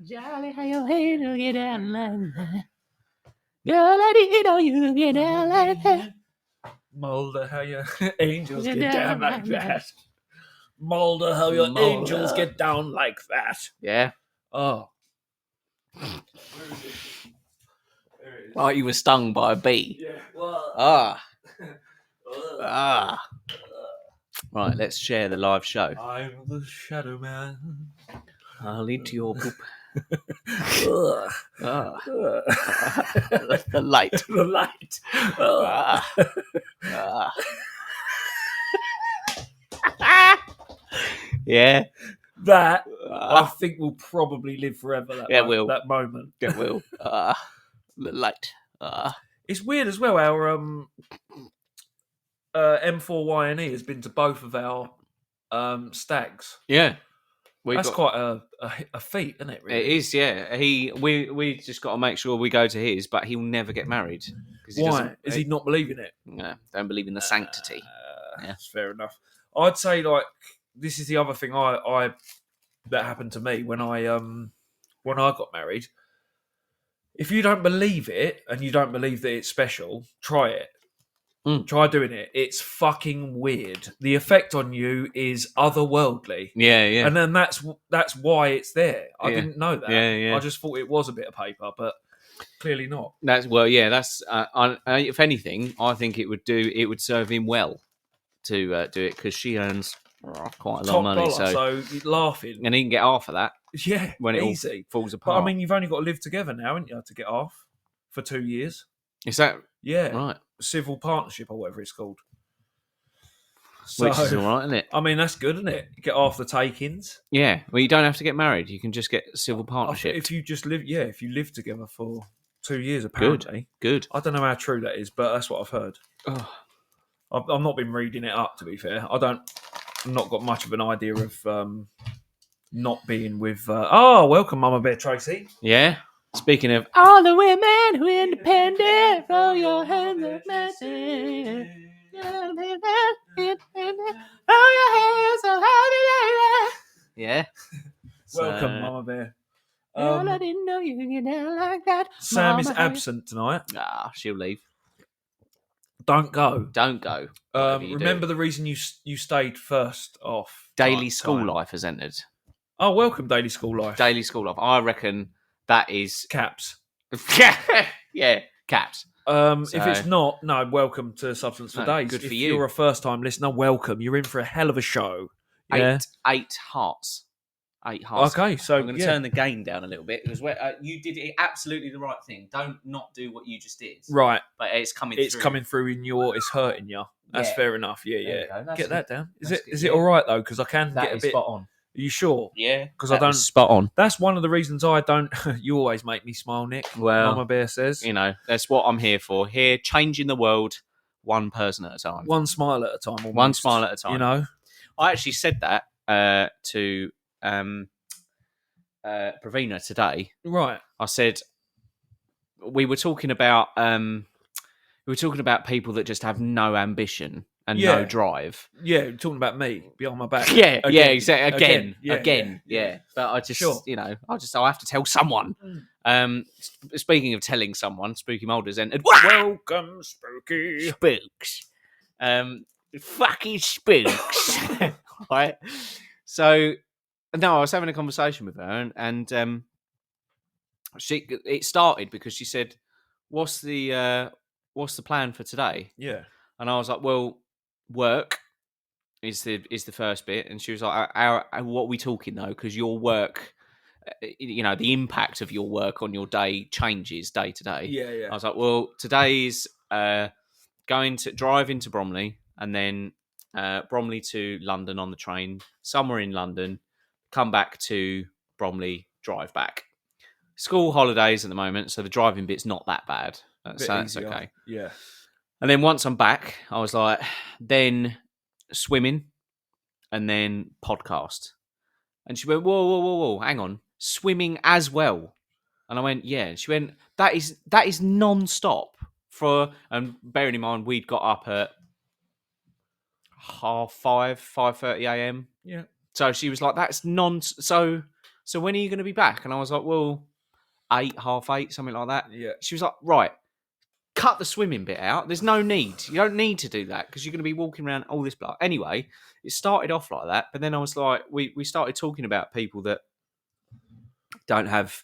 Jolly how your angels get down like that. Girl, I didn't know you get down like that. Mulder, how your angels get down like that. Mulder, how your angels get down like that. Yeah. Oh. Like you were stung by a bee. Yeah. Well, Right, let's share the live show. I'm the Shadow Man. I'll eat your poop. The light. The light. Yeah. That I think will probably live forever. That moment. It will. The light. It's weird as well. Our M4YNE has been to both of our stags. Yeah. That's quite a feat, isn't it? Really? It is, yeah. We just got to make sure we go to his, but he'll never get married. Why? Is he not believing it? No, don't believe in the sanctity. That's fair enough. I'd say this is the other thing I that happened to me when I got married. If you don't believe it and you don't believe that it's special, try it. Try doing it. It's fucking weird. The effect on you is otherworldly. Yeah, yeah. And then that's why it's there. I didn't know that. Yeah, yeah. I just thought it was a bit of paper, but clearly not. That's if anything, I think it would serve him well to do it because she earns quite a lot of money. So you're laughing, and he can get half of that. Yeah, when it easy. all falls apart. But I mean, you've only got to live together now, haven't you, to get half for 2 years? Is that right? Civil partnership or whatever it's called. Which is all right, isn't it? I mean, that's good, isn't it? You get half the takings. Yeah. Well, you don't have to get married. You can just get civil partnership. If you just live, if you live together for 2 years, apparently. Good. I don't know how true that is, but that's what I've heard. Oh. I've not been reading it up, to be fair. I've not got much of an idea of not being with. Welcome, Mama Bear Tracy. Yeah. Speaking of all the women who are independent, throw your hands up, magic. Yeah. Welcome, Mama Bear. I didn't know you could get down like that. Sam is absent tonight. She'll leave. Don't go. Remember the reason you stayed first off. Daily School Life has entered. Oh, welcome, Daily School Life. Daily School Life. I reckon that is caps. Yeah, caps. If it's not, no, welcome to Substance for Days. Good for if you. You're a first-time listener, welcome. You're in for a hell of a show. Yeah? 8 hearts. 8 hearts. Okay, so I'm going to turn the gain down a little bit because you did absolutely the right thing. Don't not do what you just did. Right, but it's coming. It's coming through in it's hurting you. That's fair enough. Yeah. Get that down. Is it all right though? Because I can get a bit spot on. Are you sure? Yeah, because I don't. Spot on. That's one of the reasons I don't. You always make me smile, Nick. Well, Mama Bear says. You know, that's what I'm here for. Here, changing the world one person at a time. One smile at a time. Almost. One smile at a time. You know, I actually said that to Pravina today. Right. I said we were talking about people that just have no ambition and no drive. Yeah, talking about me behind my back. Yeah, exactly. Again. But I just, I have to tell someone. Speaking of telling someone, Spooky Mulder's entered. Welcome, Spooky. Spooks. Fucking spooks. Right. So, no, I was having a conversation with her, and it started because she said, "What's the plan for today?" Yeah, and I was like, "Well, work is the first bit," and she was like, "What are we talking though? Because your work, the impact of your work on your day changes day to day." Yeah. I was like, "Well, today's going to drive into Bromley, and then Bromley to London on the train, somewhere in London." Come back to Bromley, drive back. School holidays at the moment, so the driving bit's not that bad. So that's okay. Yeah. And then once I'm back, I was like, then swimming and then podcast. And she went, whoa, hang on. Swimming as well. And I went, yeah. And she went, that is non-stop. And bearing in mind, we'd got up at 5:30, 5:30 a.m. Yeah. So she was like, "That's So when are you going to be back?" And I was like, "Well, 8, 8:30, something like that." Yeah. She was like, "Right, cut the swimming bit out. There's no need. You don't need to do that because you're going to be walking around all this blood." Anyway, it started off like that, but then I was like, we started talking about people that don't have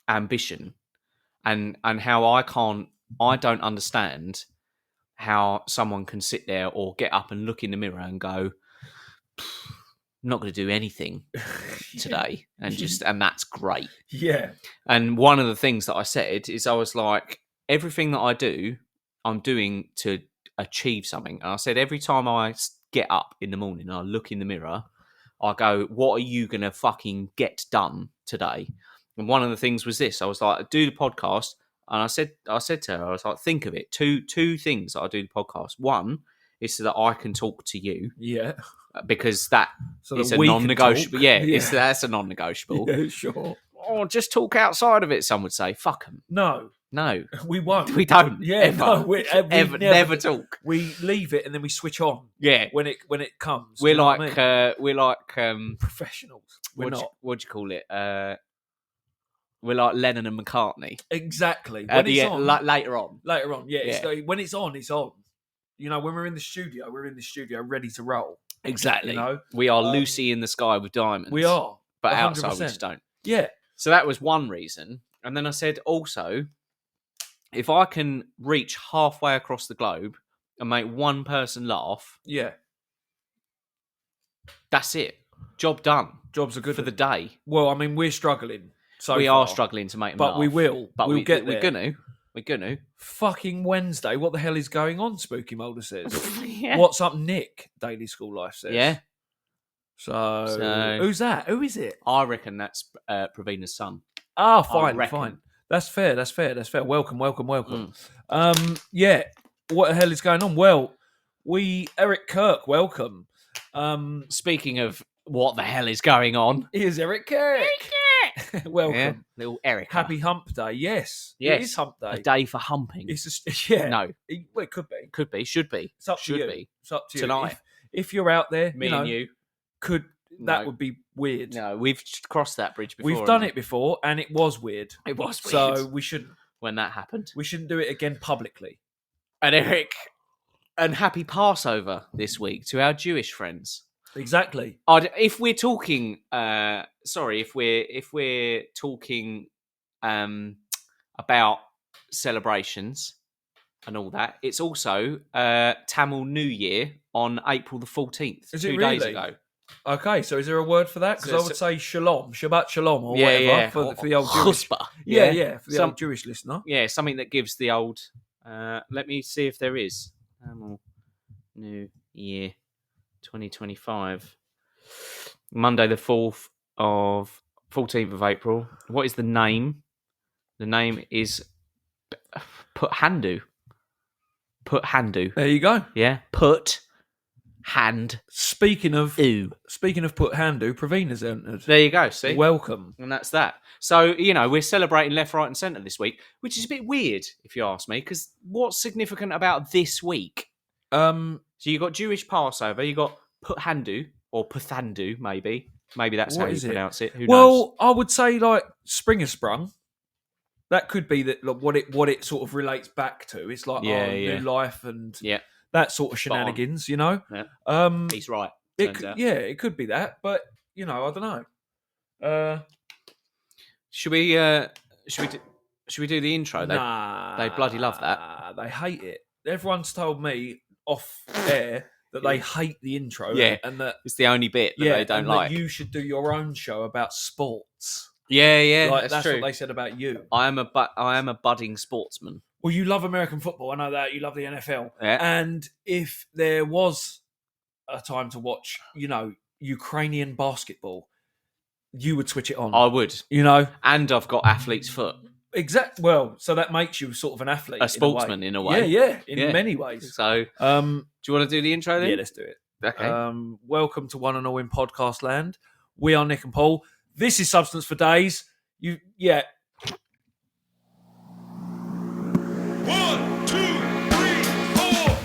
ambition, and how I don't understand how someone can sit there or get up and look in the mirror and go, "I'm not going to do anything today," and that's great. Yeah. And one of the things that I said is I was like, everything that I do, I'm doing to achieve something. And I said, every time I get up in the morning and I look in the mirror, I go, what are you going to fucking get done today? And one of the things was this. I was like, I do the podcast. And I said to her, I was like, think of it. Two things that I do the podcast. One is so that I can talk to you. Yeah. Because that So is that a we can non-negotiable. talk. Yeah, that's a non-negotiable. Yeah, sure. Or just talk outside of it, some would say. Fuck them. No, we won't. We don't. Yeah, ever. no, we never talk. We leave it and then we switch on. Yeah, when it comes. We're Do you know like what I mean? we're like professionals. We're not. What do you call it? We're like Lennon and McCartney. Exactly. When it's on, later on. Later on, yeah. Yeah. When it's on, it's on. You know, when we're in the studio, ready to roll. Exactly. You know, we are Lucy in the Sky with Diamonds. We are, but 100%. outside we just don't. Yeah. So that was one reason, and then I said also, if I can reach halfway across the globe and make one person laugh, yeah, that's it. Job done. Jobs are good for the day. Well, I mean, we're struggling. We are struggling to make them but laugh. we will. But we'll get there. We're gonna. Fucking Wednesday. What the hell is going on? Spooky Mulder says. Yeah. What's up, Nick? Daily School Life says. Yeah. So who's that? Who is it? I reckon that's Pravina's son. Ah, fine. That's fair. Welcome. Yeah. What the hell is going on? Well, Eric Kirk, welcome. Speaking of what the hell is going on, Here's Eric Kirk. Welcome. Yeah, little Eric. Happy Hump Day. Yes. It is Hump Day. A day for humping. It's yeah. No. Well, it could be. Could be. Should be. It's up should to you. be. It's up to you. Tonight. If you're out there, Me and you. That would be weird. No, we've crossed that bridge before. We've done it before, and it was weird. It was weird. So we shouldn't. When that happened. We shouldn't do it again publicly. And Eric, and happy Passover this week to our Jewish friends. Exactly. If we're talking, if we're talking about celebrations and all that, it's also Tamil New Year on April the 14th. Is it 2 really? days ago. Okay, so is there a word for that? Because I would say shalom, Shabbat shalom, or whatever yeah. for the old Jewish. Chutzpah. Yeah, for the old Jewish listener. Yeah, something that gives the old. Let me see if there is. Tamil New Year 2025. Monday the 14th of April. What is the name? The name is Put Handu. There you go. Yeah. Put hand. Speaking of Put Handu, Pravina's entered. There you go. See? Welcome. And that's that. So, we're celebrating left, right and centre this week, which is a bit weird, if you ask me, because what's significant about this week? So you got Jewish Passover, you got Put Handu, or Puthandu, maybe. Maybe that's how you pronounce it. Who knows? I would say like Spring has sprung. That could be that what it sort of relates back to. It's like new life and that sort of shenanigans, Yeah. He's right. It could be that, but I don't know. Should we do the intro? They bloody love that. They hate it. Everyone's told me off air that they hate the intro. Yeah, and that it's the only bit that they don't like. That you should do your own show about sports. Yeah, that's true. what they said about you. I am a budding sportsman. Well, you love American football. I know that. You love the NFL. Yeah. And if there was a time to watch, Ukrainian basketball, you would switch it on. I would. And I've got athlete's foot. Well, so that makes you sort of an athlete. A sportsman in a way. Yeah, in many ways. So, do you want to do the intro then? Yeah, let's do it. Okay. Welcome to One and All in Podcast Land. We are Nick and Paul. This is Substance for Days. 1, 2, 3, 4.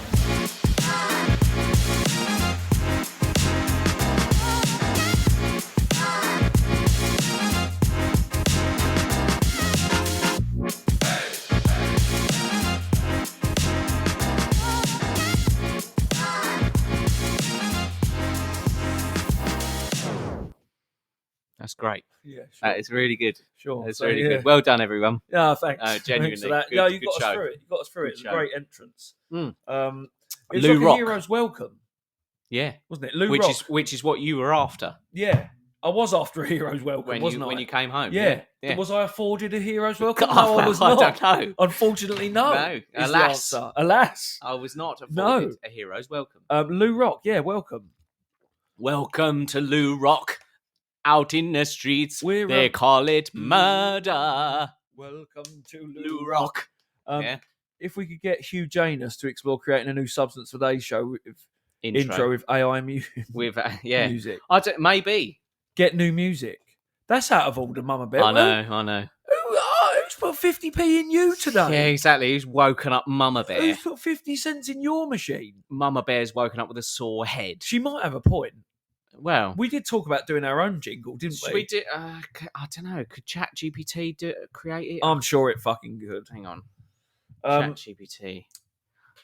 That's great. Yeah, sure. That is really good. Sure. That's So, really yeah. good. Well done, everyone. Yeah, thanks. Genuinely. Thanks for that. Good, No, you good got us show. through it. You got us through it. Good It's a show. great entrance. Mm. It was Lou like Rock. a hero's welcome, Yeah. wasn't it? Lou Rock. Which is what you were after Yeah. I was after a hero's welcome, wasn't I? when you came home. Yeah. Yeah. Was I afforded a hero's welcome? God, No, I was not. I don't know. Unfortunately, no. No. Is Alas. the answer. Alas. I was not afforded a hero's welcome. Lou Rock, yeah, welcome. Welcome to Lou Rock. Out in the streets, We're they call it murder. Welcome to Lou Rock. Yeah. If we could get Hugh Janus to explore creating a new Substance for Days show with intro with AI music. With music. Maybe. Get new music. That's out of order, Mama Bear. I know. Who's put 50p in you today? Yeah, exactly. Who's woken up Mama Bear? Who's put 50 cents in your machine? Mama Bear's woken up with a sore head. She might have a point. Well, we did talk about doing our own jingle, didn't we? We did. I don't know. Could ChatGPT create it? I'm sure it fucking could. Hang on. ChatGPT.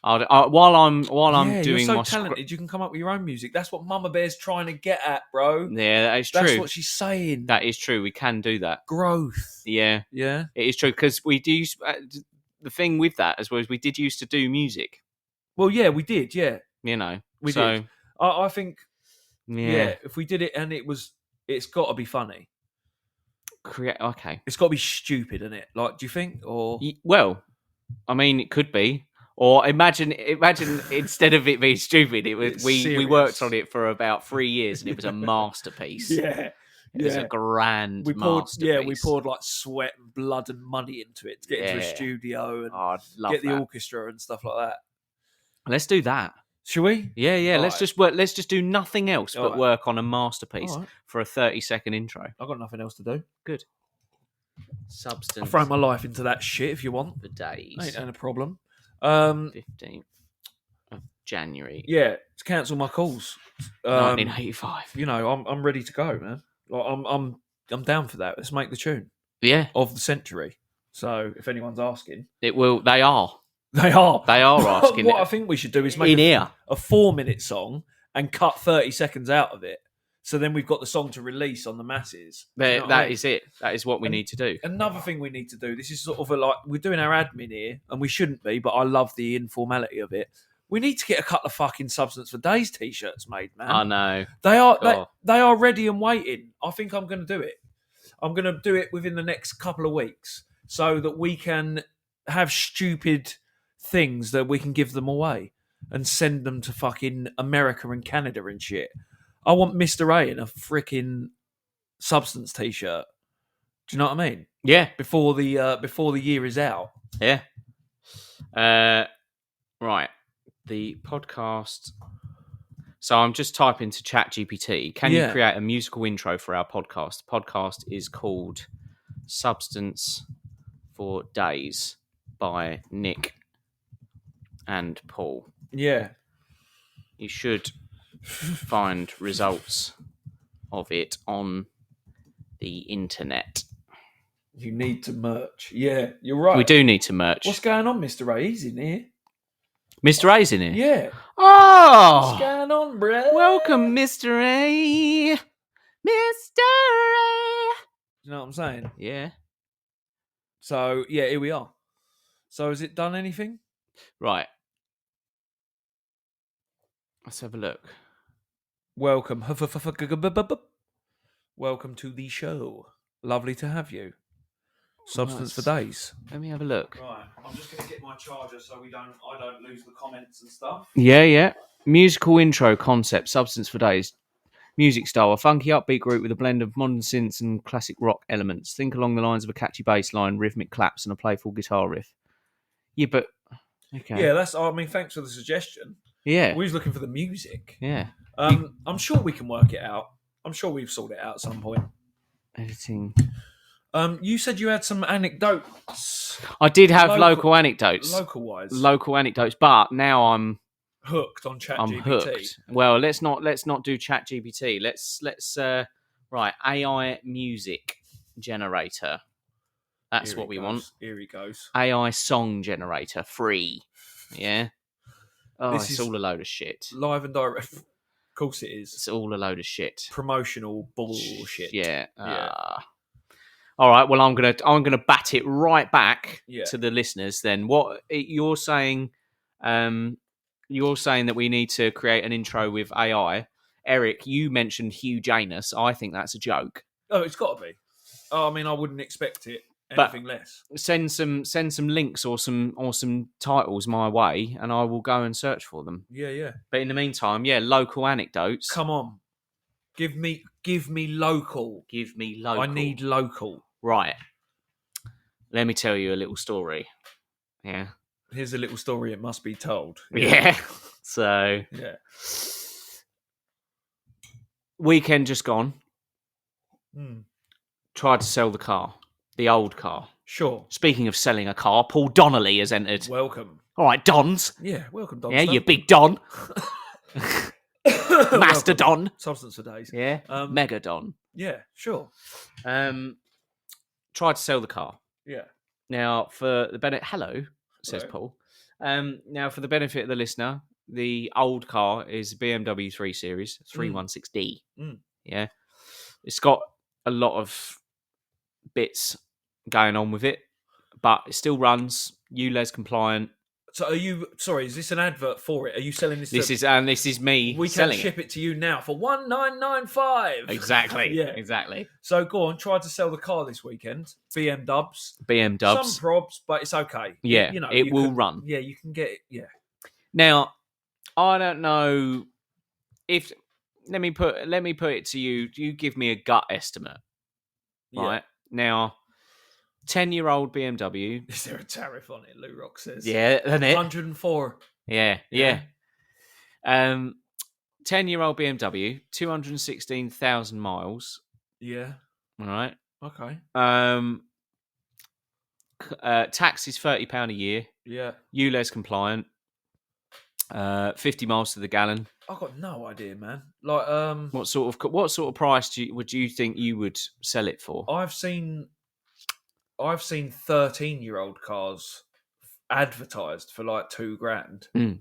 While I'm doing you're so my talented, you can come up with your own music. That's what Mama Bear's trying to get at, bro. Yeah, that is true. That's what she's saying. That is true. We can do that. Growth. Yeah, yeah, it is true because we do. The thing with that as well is we did used to do music. Well, yeah, we did. Yeah, we did. I think. Yeah, if we did it and it's got to be funny. Okay. It's got to be stupid, isn't it? Like, do you think? Or well, I mean, it could be. Or imagine instead of it being stupid, it was we worked on it for about 3 years and it was a masterpiece. Yeah. It was a grand masterpiece. Yeah, we poured like sweat and blood and money into it to get into a studio and get the orchestra and stuff like that. Let's do that. Shall we? Yeah. Let's just work. Let's just do nothing else but work on a masterpiece for a 30-second intro. I've got nothing else to do. Good. Substance. I'll throw my life into that shit if you want. For days. Ain't a problem. 15th of January. Yeah, to cancel my calls. 1985. You know, I'm ready to go, man. Like, I'm down for that. Let's make the tune. Yeah. Of the century. So if anyone's asking, it will. They are. They are asking. What I think we should do is make a 4-minute song and cut 30 seconds out of it. So then we've got the song to release on the masses. That is it. That is what we need to do. Another thing we need to do, this is sort of we're doing our admin here, and we shouldn't be, but I love the informality of it. We need to get a couple of fucking Substance for Days t-shirts made, man. I know. They are ready and waiting. I think I'm going to do it. I'm going to do it within the next couple of weeks so that we can have stupid things that we can give them away and send them to fucking America and Canada and shit. I want Mr. A in a freaking Substance t-shirt. Do you know what I mean? Yeah. Before the year is out. Yeah. Right. The podcast. So I'm just typing to ChatGPT. Can you create a musical intro for our podcast? The podcast is called Substance for Days by Nick and Paul. Yeah. You should find results of it on the internet. You need to merch. Yeah, you're right. We do need to merch. What's going on, Mr. A? He's in here. Mr. A's in here? Yeah. Oh! What's going on, bro? Welcome, Mr. A. Mr. A. You know what I'm saying? Yeah. So, yeah, here we are. So, has it done anything? Right. Let's have a look. Welcome. Welcome to the show. Lovely to have you. Substance for Days. Let me have a look. Right. I'm just going to get my charger so I don't lose the comments and stuff. Yeah. Musical intro concept, Substance for Days. Music style, a funky upbeat group with a blend of modern synths and classic rock elements. Think along the lines of a catchy bass line, rhythmic claps, and a playful guitar riff. Yeah, but... Okay. Yeah, thanks for the suggestion. Yeah. We was looking for the music. Yeah. I'm sure we can work it out. I'm sure we've sorted it out at some point. Editing. You said you had some anecdotes. I did have local anecdotes. Local anecdotes, but now I'm hooked on ChatGPT. I'm hooked. Well, let's not do ChatGPT. Let's right, AI music generator. That's what we want. Here he goes. AI song generator, free. Yeah. Oh, it's all a load of shit. Live and direct. course it is. It's all a load of shit. Promotional bullshit. Yeah. Yeah. All right. Well, I'm gonna bat it right back Yeah. to the listeners. Then, what you're saying? You're saying that we need to create an intro with AI. Eric, you mentioned Hugh Janus. I think that's a joke. Oh, it's got to be. Oh, I mean, I wouldn't expect it But- anything less. Send some links or some titles my way, and I will go and search for them. Yeah. But in the meantime, yeah, local anecdotes. Come on, give me local. Give me local. I need local. Right. Let me tell you a little story. Yeah. Here's a little story. It must be told. Yeah. So, Yeah. weekend just gone. Hmm. Tried to sell the car. The old car. Sure. Speaking of selling a car, Paul Donnelly has entered. Welcome. All right, Dons. Yeah. Welcome, Don. Yeah, you big Don. Mastodon. Substance for days. Yeah. Megadon. Yeah. Sure. Tried to sell the car. Yeah. Now, for the benefit... Hello, says Hello. Paul. Now, for the benefit of the listener, the old car is a BMW 3 Series, 316D. Mm. Yeah. It's got a lot of bits going on with it, but it still runs, ULEZ compliant. So are you? Sorry, is this an advert for it? Are you selling this? This is me We can selling ship it to you now for $1,995. Exactly. Yeah. Exactly. So go on, try to sell the car this weekend. BM Dubs. BM Dubs. Some probs, but it's okay. Yeah, you know, it you will can- run. Yeah, you can get it. Yeah. Now, I don't know if let me put it to you. You give me a gut estimate, Yeah. right? Now, 10-year-old BMW. Is there a tariff on it? Lou Rock says. Yeah, isn't it? 104. Yeah. Yeah. 10-year-old BMW, 216,000 miles. Yeah. All right. Okay. Tax is £30 a year. Yeah. ULEZ compliant. 50 miles to the gallon. I've got no idea, man. Like, What sort of price would you think you would sell it for? I've seen 13-year-old cars advertised for like $2,000. Mm.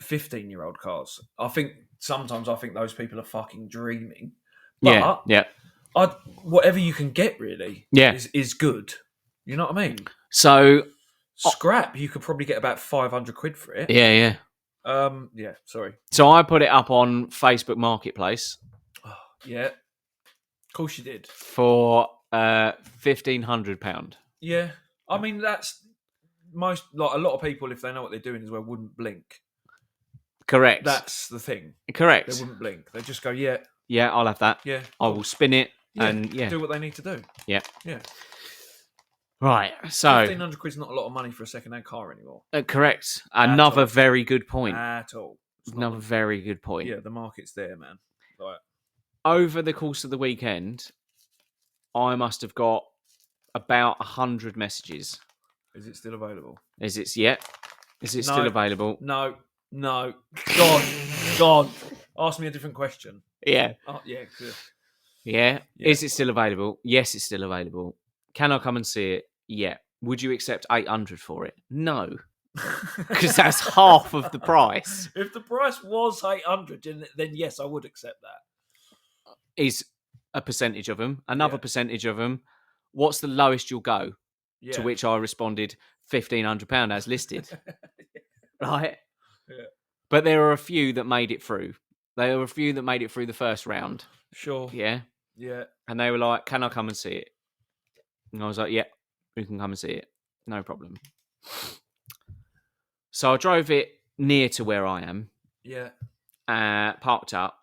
15-year-old cars. Sometimes I think those people are fucking dreaming. But Yeah. whatever you can get really Yeah. is good. You know what I mean? So Scrap, you could probably get about 500 quid for it. yeah. Yeah, sorry. So I put it up on Facebook Marketplace Oh, yeah. Of course you did. for £1,500. Yeah. I mean, that's most, like, a lot of people, if they know what they're doing as well, wouldn't blink. Correct. That's the thing. They Correct. wouldn't blink. They just go, yeah, Yeah, I'll have that. yeah. I will spin it Yeah, and yeah. do what they need to do. Yeah. Yeah. Right. So 1,500 quid's not a lot of money for a second-hand car anymore. correct. Another all. very good point. At all. It's not- Another very good point. Yeah, the market's there, man. Like, Over the course of the weekend, I must have got about 100 messages. is it still available? Is it still No. available? No. Gone. Ask me a different question. Yeah. Oh, yeah. Good. Yeah. Yeah. Is it still available? Yes, it's still available. Can I come and see it? Yeah. Would you accept 800 for it? No, because that's half of the price. If the price was 800, then yes, I would accept that. Is a percentage of them. Another Yeah. percentage of them. What's the lowest you'll go? Yeah. To which I responded, £1,500 as listed. Right? Yeah. But there are a few that made it through. There were a few that made it through the first round. Sure. Yeah. Yeah. And they were like, can I come and see it? And I was like, yeah, you can come and see it. No problem. So I drove it near to where I am, Yeah. parked up,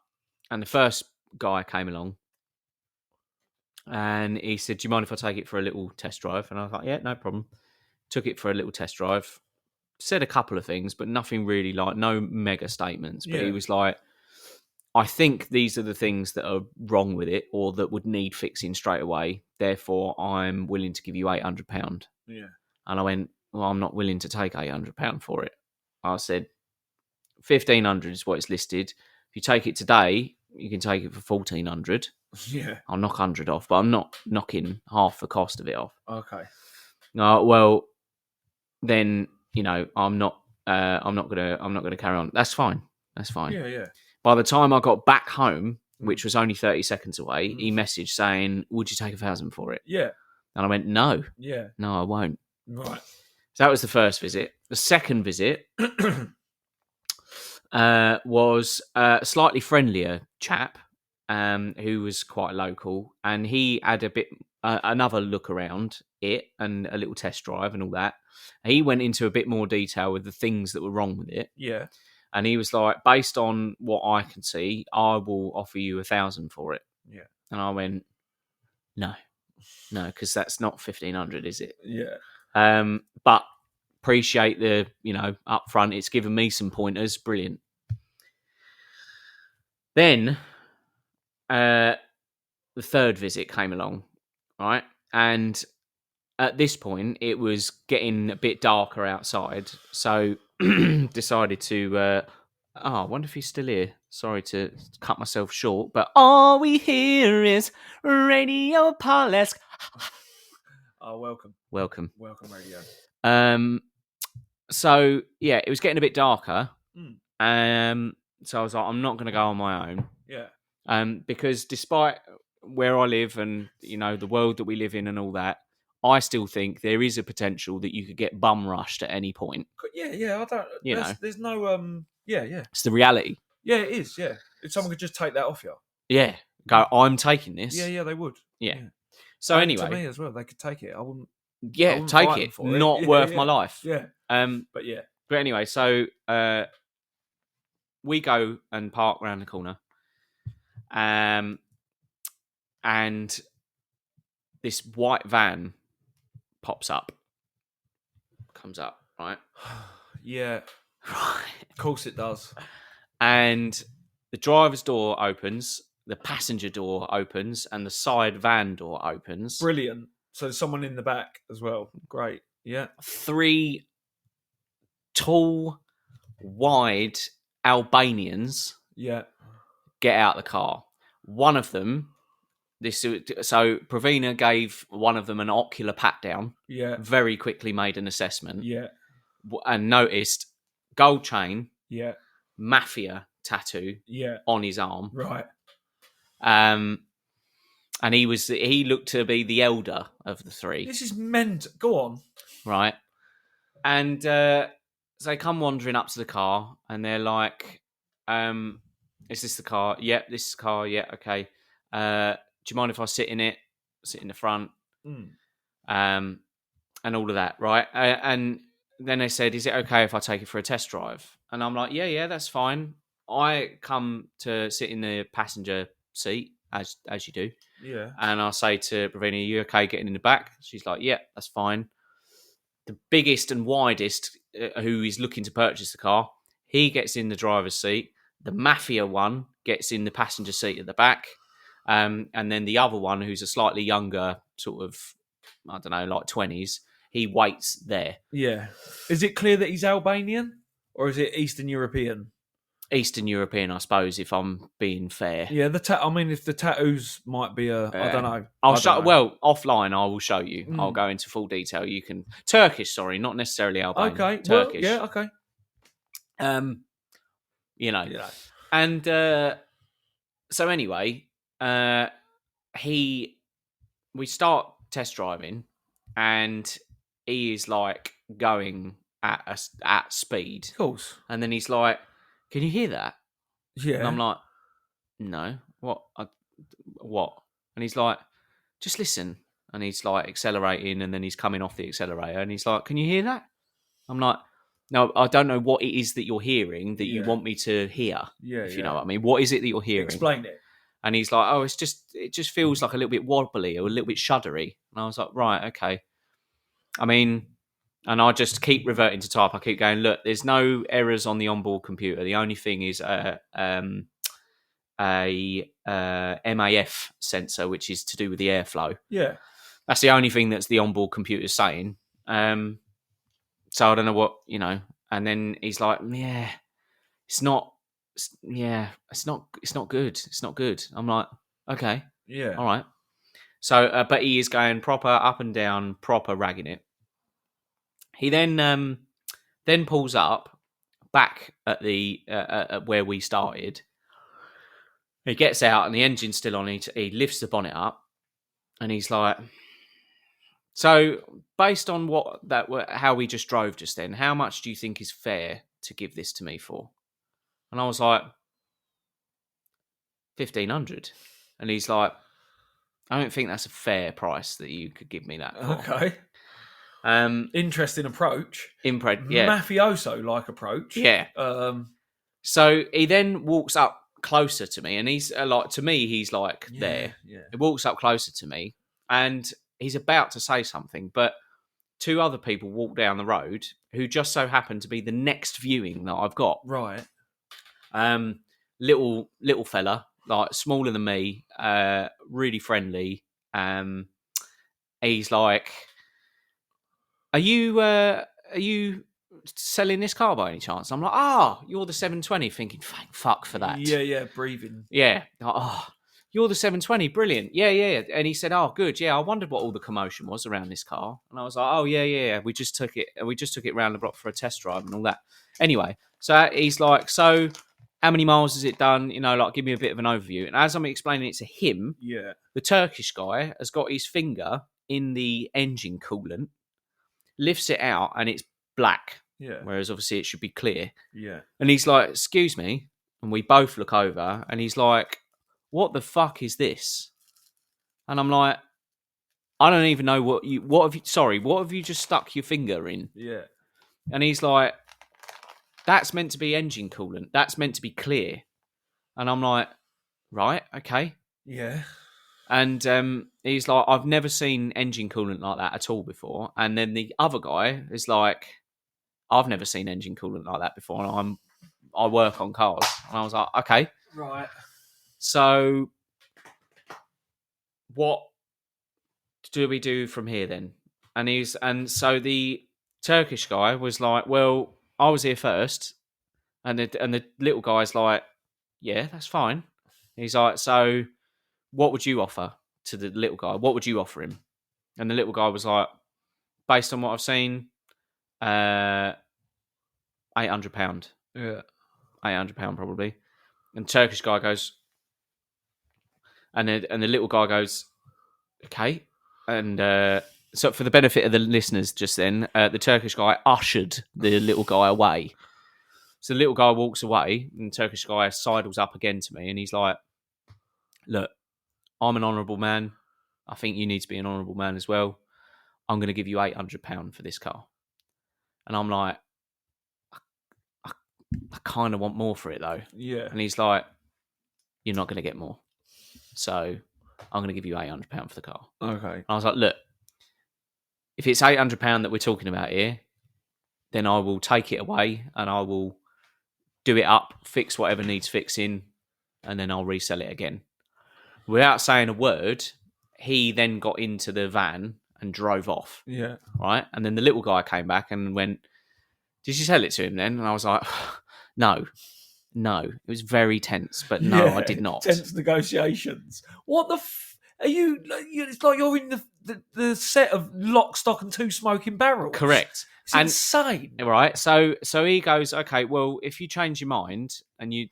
and the first guy came along. And he said, do you mind if I take it for a little test drive? And I was like, yeah, no problem. Took it for a little test drive. Said a couple of things, but nothing really, like, no mega statements. But Yeah. he was like, I think these are the things that are wrong with it or that would need fixing straight away. Therefore, I'm willing to give you £800. Yeah. And I went, well, I'm not willing to take £800 for it. I said, 1,500 is what it's listed. If you take it today, you can take it for 1,400. Yeah. I'll knock 100 off, but I'm not knocking half the cost of it off. Okay. Well, then, you know, I'm not gonna carry on. That's fine. Yeah. Yeah. By the time I got back home, which was only 30 seconds away, he messaged saying, "Would you take 1,000 for it?" Yeah. And I went, "No, Yeah. no, I won't." Right. So that was the first visit. The second visit was a slightly friendlier chap who was quite local, and he had a bit another look around it and a little test drive and all that. He went into a bit more detail with the things that were wrong with it. Yeah. And he was like, based on what I can see, I will offer you 1,000 for it. Yeah. And I went, no, because that's not 1,500, is it? Yeah. But appreciate the, up front. It's given me some pointers. Brilliant. Then the third visit came along, right? And at this point, it was getting a bit darker outside. So decided to... I wonder if he's still here. Sorry to cut myself short, but all we hear is Radio Parlesk. Oh, welcome. Welcome, radio. So yeah, it was getting a bit darker. So I was like, I'm not going to go on my own. Yeah. Because despite where I live and the world that we live in and all that, I still think there is a potential that you could get bum rushed at any point. Yeah. I don't. There's no. Yeah. It's the reality. Yeah, it is. Yeah, if someone could just take that off you. Yeah, go. I'm taking this. Yeah, they would. Yeah. So anyway, to me as well, they could take it. I wouldn't. Yeah, I wouldn't take fight it. them for Not it. worth my life. Yeah. But anyway, so we go and park around the corner, and this white van comes up, right? Yeah. Right. Of course it does. And the driver's door opens, the passenger door opens, and the side van door opens. Brilliant. So there's someone in the back as well. Great. Yeah. 3 tall, wide Albanians Yeah. get out of the car. One of them, so Pravina gave one of them an ocular pat down. Yeah. Very quickly made an assessment. Yeah. And noticed gold chain. Yeah. Mafia tattoo. Yeah. On his arm. Right. And he looked to be the elder of the 3. This is meant. Go on. Right. And so they come wandering up to the car and they're like, is this the car? Yep, this is the car. Yeah, okay. Do you mind if I sit in it? Sit in the front? And all of that, right? And then they said, is it okay if I take it for a test drive? And I'm like, yeah, that's fine. I come to sit in the passenger seat, as you do. Yeah. And I say to Pravina, are you okay getting in the back? She's like, yeah, that's fine. The biggest and widest who is looking to purchase the car, he gets in the driver's seat. The Mafia one gets in the passenger seat at the back. And then the other one, who's a slightly younger, sort of, I don't know, like 20s, he waits there. Yeah. Is it clear that he's Albanian? Or is it Eastern European? Eastern European, I suppose, if I'm being fair. Yeah, if the tattoos might be I don't know. Well, offline, I will show you. I'll go into full detail. You can... Turkish, sorry, not necessarily Albanian. Okay. Turkish. Well, yeah, okay. Yeah. And so anyway, we start test driving, and he is like going at speed. Of course. And then he's like, can you hear that? Yeah. And I'm like, no. What? What? And he's like, just listen. And he's like accelerating, and then he's coming off the accelerator, and he's like, can you hear that? I'm like, no, I don't know what it is that you're hearing that you want me to hear. Yeah. If you know what I mean. What is it that you're hearing? Explain it. And he's like, oh, it just feels like a little bit wobbly or a little bit shuddery. And I was like, right, okay. I mean, and I just keep reverting to type. I keep going, look, there's no errors on the onboard computer. The only thing is a MAF sensor, which is to do with the airflow. Yeah. That's the only thing that's the onboard computer saying. So I don't know what, and then he's like, yeah, it's not good. It's not good. I'm like, okay. Yeah. All right. So, but he is going proper up and down, proper ragging it. He then pulls up back at the at where we started, He gets out and the engine's still on. He lifts the bonnet up and he's like, so based on how we just drove just then, how much do you think is fair to give this to me for? And I was like, 1,500. And he's like, I don't think that's a fair price that you could give me that for. Okay. Interesting approach. Yeah. Mafioso-like approach. Yeah. So he then walks up closer to me, and he's to me, he's like there. Yeah. He walks up closer to me, and he's about to say something, but two other people walk down the road who just so happen to be the next viewing that I've got. Right. Little fella, like smaller than me, really friendly. He's like, Are you selling this car by any chance? I'm like, you're the 720, thinking, thank fuck for that. Yeah, breathing. Yeah. You're the 720, brilliant. Yeah. And he said, good. Yeah, I wondered what all the commotion was around this car. And I was like, yeah. We just took it round the block for a test drive and all that. Anyway, so he's like, so how many miles has it done? Give me a bit of an overview. And as I'm explaining it to him, the Turkish guy has got his finger in the engine coolant, lifts it out, and it's black. Yeah. Whereas obviously it should be clear. Yeah. And he's like, excuse me. And we both look over and he's like, what the fuck is this? And I'm like, I don't even know what have you just stuck your finger in? Yeah. And he's like, that's meant to be engine coolant. That's meant to be clear. And I'm like, right, okay. Yeah. And he's like, I've never seen engine coolant like that at all before. And then the other guy is like, I've never seen engine coolant like that before. And I work on cars. And I was like, okay. Right. So what do we do from here then? And so the Turkish guy was like, well, I was here first. And the little guy's like, yeah, that's fine. He's like, so what would you offer to the little guy? What would you offer him? And the little guy was like, based on what I've seen, £800. Yeah. £800 probably. And the Turkish guy goes, and the little guy goes, okay. And so for the benefit of the listeners just then, the Turkish guy ushered the little guy away. So the little guy walks away, and the Turkish guy sidles up again to me, and he's like, look, I'm an honourable man. I think you need to be an honourable man as well. I'm going to give you £800 for this car. And I'm like, I kind of want more for it though. Yeah. And he's like, you're not going to get more. So I'm going to give you £800 for the car. Okay. And I was like, look, if it's £800 that we're talking about here, then I will take it away and I will do it up, fix whatever needs fixing, and then I'll resell it again. Without saying a word, he then got into the van and drove off. Yeah. Right? And then the little guy came back and went, did you sell it to him then? And I was like, no. It was very tense, but no, I did not. Tense negotiations. What the are you? It's like you're in the set of Lock, Stock and Two Smoking Barrels. Correct. It's insane. Right. So he goes, okay, well, if you change your mind and you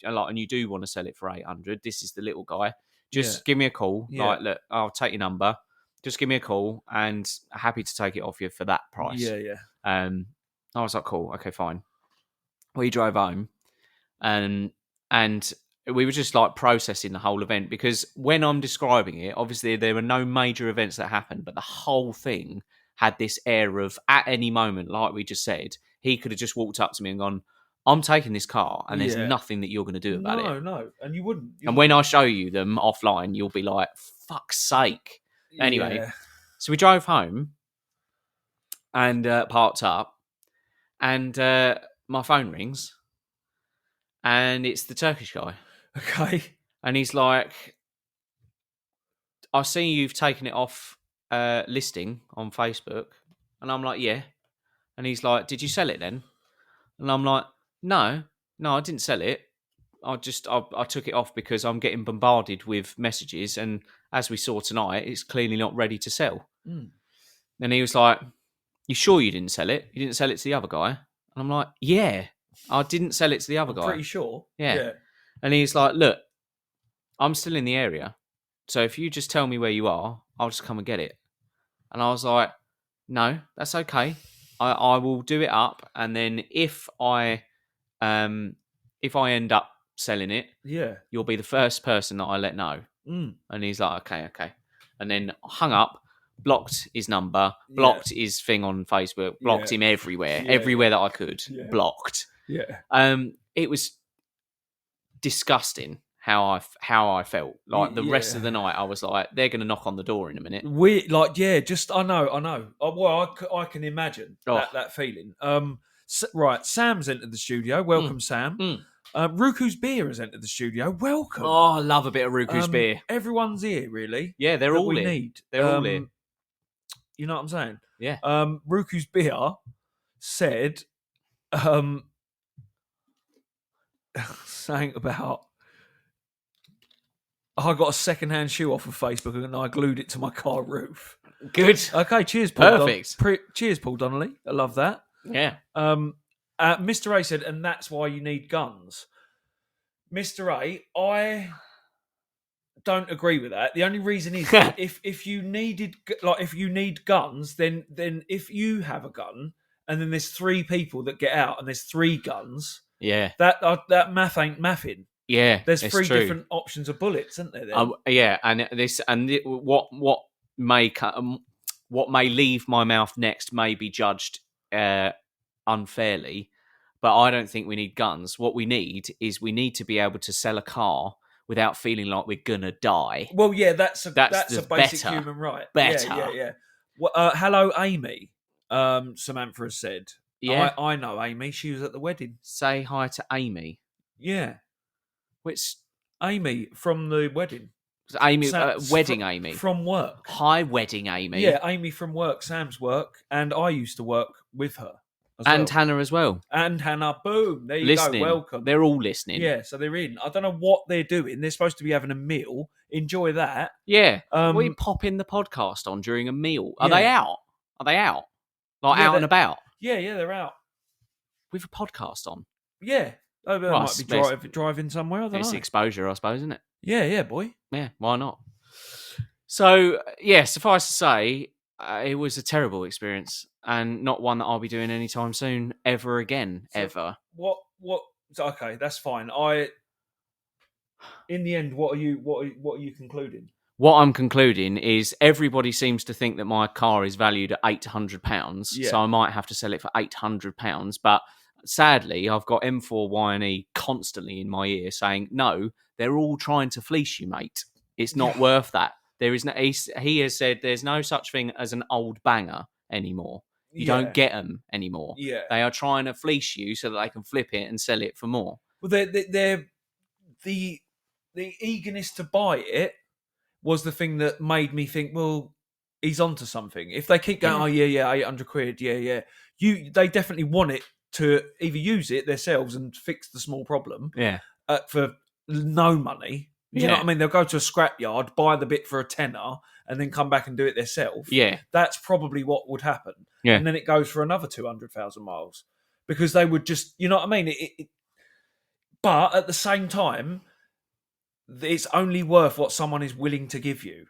do want to sell it for 800, this is the little guy. Just give me a call. Yeah. Like, look, I'll take your number. Just give me a call and happy to take it off you for that price. Yeah. I was like, cool, okay, fine. We drove home and we were just like processing the whole event, because when I'm describing it, obviously there were no major events that happened, but the whole thing had this air of, at any moment, like we just said, he could have just walked up to me and gone, I'm taking this car and there's nothing that you're going to do about it. No. And you wouldn't. And when I show you them offline, you'll be like, fuck's sake. Anyway, so we drove home and parked up, and my phone rings and it's the Turkish guy. Okay. And he's like, I see you've taken it off listing on Facebook. And I'm like, yeah. And he's like, did you sell it then? And I'm like, no, I didn't sell it. I took it off because I'm getting bombarded with messages, and as we saw tonight, it's clearly not ready to sell. Mm. And he was like, you sure you didn't sell it? You didn't sell it to the other guy? And I'm like, yeah, I didn't sell it to the other guy. Pretty sure. Yeah. And he's like, look, I'm still in the area. So if you just tell me where you are, I'll just come and get it. And I was like, no, that's okay. I will do it up. And then if I end up selling it, Yeah. you'll be the first person that I let know. Mm. And he's like, okay. And then hung up, blocked his number, Yeah. blocked his thing on Facebook, blocked him everywhere, everywhere that I could, blocked. Yeah. It was disgusting how I felt. Like the rest of the night, I was like, they're going to knock on the door in a minute. We just I know. Well, I can imagine that feeling. Right, Sam's entered the studio. Welcome, Sam. Ruku's beer has entered the studio. Welcome. Oh, I love a bit of Ruku's beer. Everyone's here, really. Yeah, they're all here. Need. They're all here. You know what I'm saying? Yeah. Ruku's beer said, saying about, I got a second-hand shoe off of Facebook and I glued it to my car roof. Good. Okay, cheers, Paul. Perfect. Cheers, Paul Donnelly. I love that. Yeah. Mr. A said, and that's why you need guns. Mr. A, I don't agree with that. The only reason is if you need guns, then if you have a gun and then there's 3 people that get out and there's 3 guns, that math ain't mathing. Yeah, there's 3 different options of bullets, isn't there? What may leave my mouth next may be judged unfairly, but I don't think we need guns. What we need to be able to sell a car without feeling like we're gonna die. Well, yeah, that's a basic human right. Better. Yeah. Well, hello, Amy. Samantha has said. Yeah, I know Amy. She was at the wedding. Say hi to Amy. Yeah. Which Amy from the wedding? Amy, wedding Amy from work. Hi, wedding Amy. Yeah, Amy from work, Sam's work, and I used to work with her, and Hannah as well. And Hannah, boom, there you go. Welcome. They're all listening. Yeah, so they're in. I don't know what they're doing. They're supposed to be having a meal. Enjoy that. Yeah, we pop in the podcast on during a meal. Are they out? Like out and about? Yeah, they're out with a podcast on. Yeah. Oh, they might be driving somewhere. I don't know. It's exposure, I suppose, isn't it? Yeah, boy. Yeah, why not? So, yeah, suffice to say, it was a terrible experience and not one that I'll be doing anytime soon, ever again, ever. What? Okay, that's fine. In the end, what are you concluding? What I'm concluding is everybody seems to think that my car is valued at £800, so I might have to sell it for £800, but sadly, I've got M4Y&E constantly in my ear saying, no, they're all trying to fleece you, mate. It's not worth that. There is no. He has said there's no such thing as an old banger anymore. You don't get them anymore. Yeah. They are trying to fleece you so that they can flip it and sell it for more. Well, they're the eagerness to buy it was the thing that made me think, well, he's onto something. If they keep going, £800, they definitely want it to either use it themselves and fix the small problem, for no money. Do you know what I mean? They'll go to a scrapyard, buy the bit for a tenner, and then come back and do it themselves. Yeah, that's probably what would happen. Yeah, and then it goes for another 200,000 miles because they would just, you know what I mean? But at the same time, it's only worth what someone is willing to give you.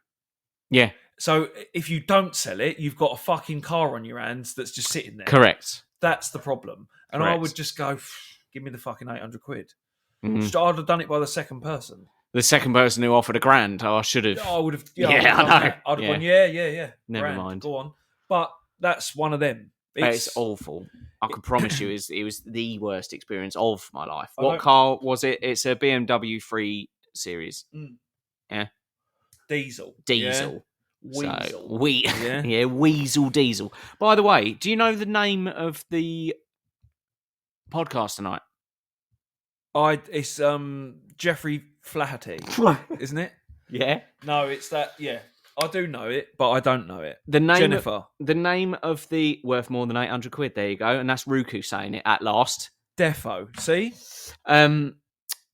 Yeah. So if you don't sell it, you've got a fucking car on your hands that's just sitting there. Correct. That's the problem. And I would just go, give me the fucking £800. Mm-hmm. I'd have done it by the second person. The second person who offered £1,000, I should have. I would have. I know. I'd have gone, yeah. Never £1,000, mind. Go on. But that's one of them. It's awful. I can promise you, it was the worst experience of my life. What car was it? It's a BMW 3 Series. Yeah. Diesel. Yeah. Weasel. So, Weasel Diesel. By the way, do you know the name of the podcast tonight? It's Jeffrey Flaherty, isn't it? Yeah. No, it's that. Yeah, I do know it, but I don't know it. Jennifer. The name of the worth more than £800. There you go, and that's Ruku saying it at last. Defo. See.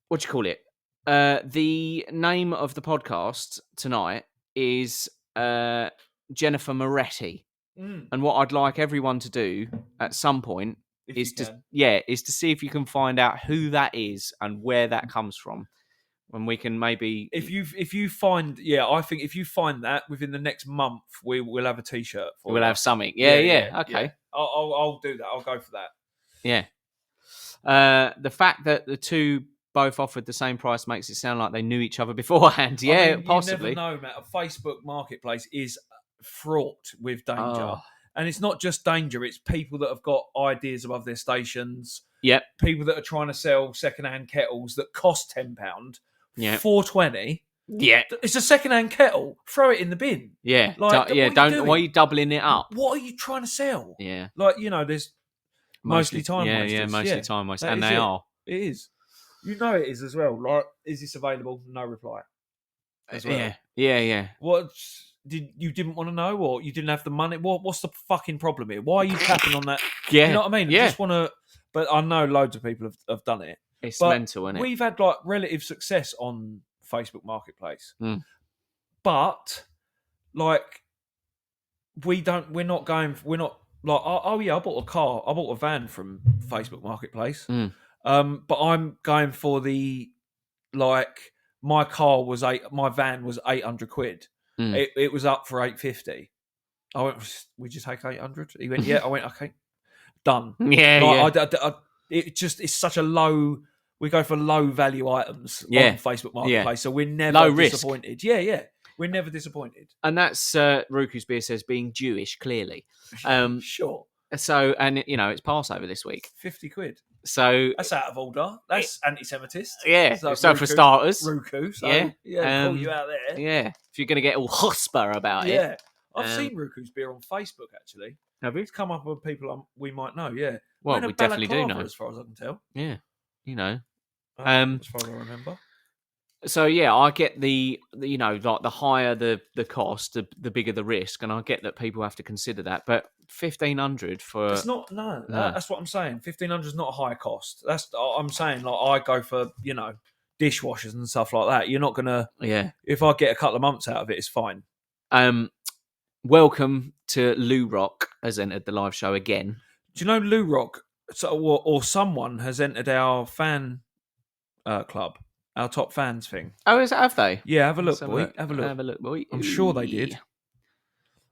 What do you call it? The name of the podcast tonight is Jennifer Moretty, and what I'd like everyone to do at some point is to see if you can find out who that is and where that comes from. and we can maybe if you find, I think if you find that within the next month, we'll have a T-shirt for we'll you. have something. Yeah. Okay. Yeah. I'll do that. I'll go for that. Yeah. The fact that the two both offered the same price makes it sound like they knew each other beforehand. Yeah, I mean, possibly. You never know, Matt. A Facebook marketplace is fraught with danger. Oh. And it's not just danger, it's people that have got ideas above their stations. Yep. People that are trying to sell second-hand kettles that cost £10, Yep. $4.20. Yeah. It's a second-hand kettle. Throw it in the bin. Yeah. Like, Don't. Why are you doubling it up? What are you trying to sell? Yeah. Like, there's mostly time wasters. Yeah, mostly time wasters. And is they it. are. It is. You know it is as well. Like, is this available? No reply. As well. Yeah. What you didn't want to know, or you didn't have the money? What's the fucking problem here? Why are you tapping on that? Yeah. You know what I mean? Yeah. I just want to. But I know loads of people have done it. It's but mental, isn't it? We've had like relative success on Facebook Marketplace, but like we're not like, oh yeah, I bought a car, I bought a van from Facebook Marketplace. But I'm going for the, like, my van was £800. It was up for £850. I went, we just take 800. He went, yeah. I went, okay, done. It's such a low. We go for low value items on Facebook Marketplace, so we're never low disappointed. Risk. Yeah, we're never disappointed. And that's Ruku's beer says being Jewish, clearly. Sure. So, and it's Passover this week. £50. So that's out of order. That's anti-Semitist. Yeah. So Ruku, for starters, Ruku. So, call you out there. Yeah. If you're going to get all chutzpah about it. Yeah. I've seen Ruku's beer on Facebook, actually. Have you? It's come up with people we might know, yeah. Well, we definitely do know. As far as I can tell. Yeah. As far as I remember. So, yeah, I get the like the higher the cost, the bigger the risk. And I get that people have to consider that. But $1,500 for... It's not, no. That's what I'm saying. $1,500 is not a high cost. I'm saying, like, I go for, dishwashers and stuff like that. You're not going to... Yeah. If I get a couple of months out of it, it's fine. Welcome to Lou Rock has entered the live show again. Do you know Lou Rock or someone has entered our fan club, our top fans thing? Oh, have they? Yeah, have a look, boy. Have a look. Have a look, boy. I'm sure they did.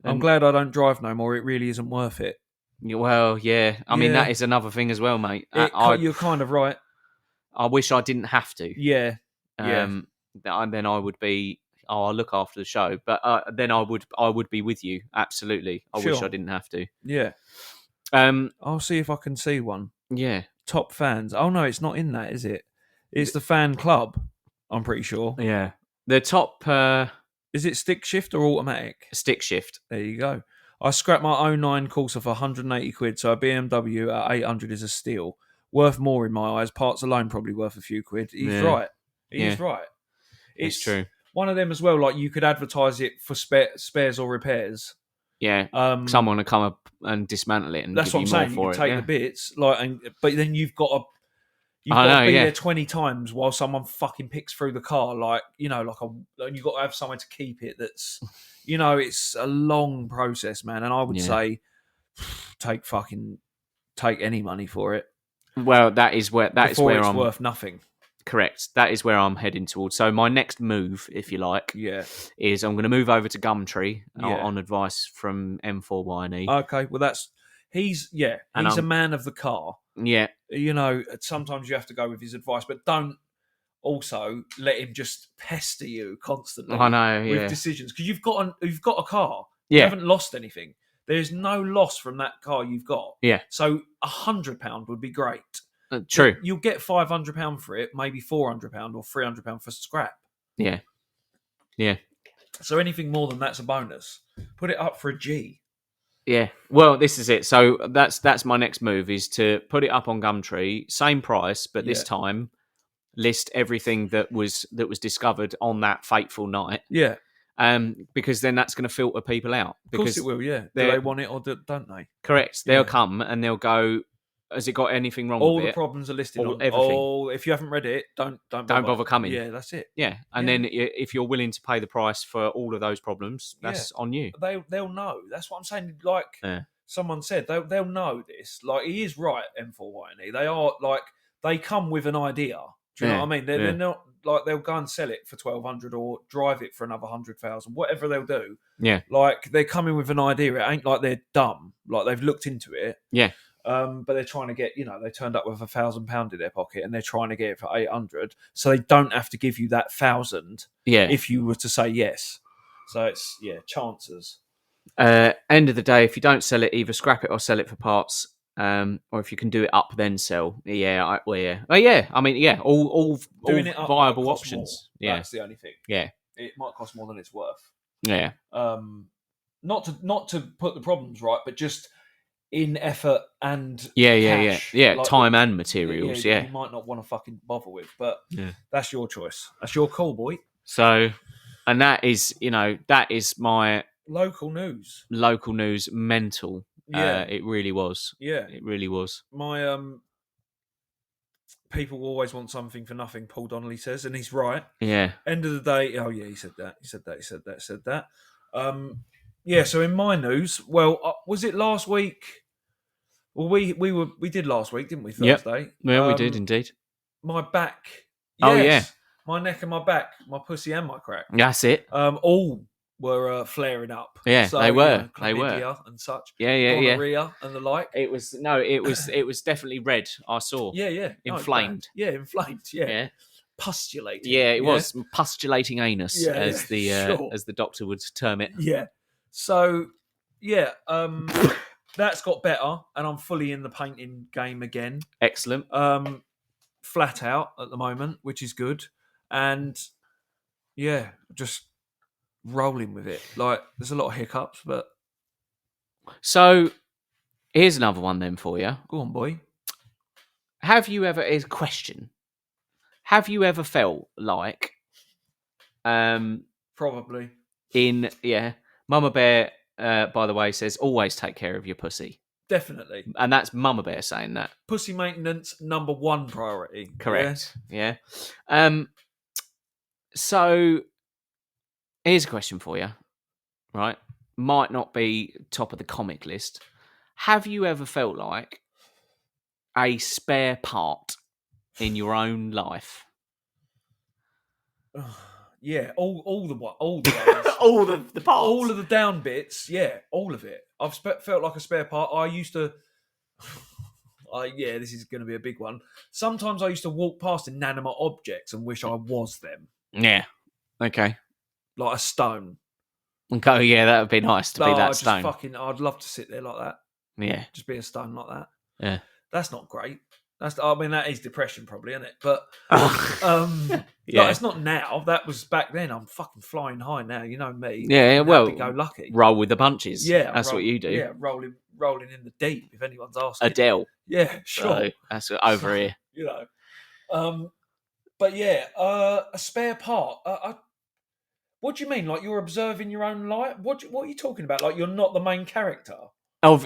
I'm glad I don't drive no more. It really isn't worth it. Well, yeah. I mean, that is another thing as well, mate. You're kind of right. I wish I didn't have to. Yeah. And then I would be... I'll look after the show, but then I would be with you. Absolutely. I wish I didn't have to. Yeah. I'll see if I can see one. Yeah. Top fans. Oh no, it's not in that, is it? It's the fan club. I'm pretty sure. Yeah. The top. Is it stick shift or automatic? Stick shift. There you go. I scrapped my 09 Corsa for £180, so a BMW at 800 is a steal. Worth more in my eyes. Parts alone probably worth a few quid. He's right. He's right. It's true. One of them as well, like you could advertise it for spares or repairs. Yeah, someone to come up and dismantle it and that's give what you I'm more saying. for You can take the bits, but then you've got to be there 20 times while someone fucking picks through the car, and you've got to have somewhere to keep it. That's, it's a long process, man. And I would say, take any money for it. Well, that is where it's worth nothing. Correct. That is where I'm heading towards. So my next move, if you like, is I'm going to move over to Gumtree on advice from M4YNE. Okay, well he's a man of the car. Yeah. Sometimes you have to go with his advice, but don't also let him just pester you constantly. I know, with decisions, because you've got a car. Yeah. You haven't lost anything. There's no loss from that car you've got. Yeah. So £100 would be great. True. You'll get £500 for it, maybe £400 or £300 for scrap. Yeah. Yeah. So anything more than that's a bonus. Put it up for a G. Yeah. Well, this is it. So that's my next move, is to put it up on Gumtree, same price, but this time list everything that was discovered on that fateful night. Yeah. Because then that's going to filter people out. Of course it will, yeah. Do they want it or don't they? Correct. They'll come and they'll go, has it got anything wrong with it? All the problems are listed on everything. If you haven't read it, don't bother coming. Yeah, that's it. Yeah, and then if you're willing to pay the price for all of those problems, that's on you. They'll know. That's what I'm saying. Like someone said, they'll know this. Like, he is right, M4YNE. They are, like, they come with an idea. Do you know what I mean? They're yeah. not like they'll go and sell it for 1,200 or drive it for another 100,000, whatever they'll do. Yeah. Like they're coming with an idea. It ain't like they're dumb. Like they've looked into it. Yeah. But they're trying to get, they turned up with £1,000 in their pocket and they're trying to get it for 800. So they don't have to give you that 1,000 Yeah. if you were to say yes. So it's, chances. End of the day, if you don't sell it, either scrap it or sell it for parts. Or if you can do it up, then sell. Yeah. I mean, all Doing it up viable might cost options. more. Yeah. That's the only thing. Yeah. It might cost more than it's worth. Yeah. Not to put the problems right, but just in effort and cash. Like time and materials. Yeah. You might not want to fucking bother with, but yeah. That's your choice. That's your call, boy. So, and that is my local news. Mental. Yeah, it really was. Yeah, it really was. My people always want something for nothing. Paul Donnelly says, and he's right. Yeah. End of the day. Oh yeah, he said that. Yeah. So in my news, was it last week? Well, we did last week, didn't we? Thursday. Yep. Yeah, we did indeed. My back. Yes, oh yeah. My neck and my back, my pussy and my crack. That's it. All were flaring up. Yeah, so, they were. They were and such. Yeah. Gonorrhea and the like. It was definitely red. I saw. Yeah. Inflamed. Inflamed. Yeah. Pustulating. Yeah, it was pustulating anus, as the doctor would term it. Yeah. So that's got better, and I'm fully in the painting game again. Excellent. Flat out at the moment, which is good, and just rolling with it. Like there's a lot of hiccups, but so here's another one then for you. Go on, boy. Here's a question. Have you ever felt like probably Mama Bear by the way says always take care of your pussy. Definitely. And that's Mama Bear saying that. Pussy maintenance, number one priority. Correct. Yeah. So here's a question for you. Right? Might not be top of the comic list. Have you ever felt like a spare part in your own life? Yeah, all the ones. all of the parts. All of the down bits, all of it. I've felt like a spare part. I used to... this is going to be a big one. Sometimes I used to walk past inanimate objects and wish I was them. Yeah. Okay. Like a stone. Okay, yeah, that would be nice to be that stone. I'd love to sit there like that. Yeah. Just be a stone like that. Yeah. That's not great. That is depression probably, isn't it? But it's not now. That was back then. I'm fucking flying high now. You know me. Yeah, well, go lucky. Roll with the punches. Yeah, that's what you do. Yeah, rolling in the deep. If anyone's asking. Adele. Yeah, sure. So, that's over here. But a spare part. What do you mean? Like you're observing your own life? What are you talking about? Like you're not the main character? Because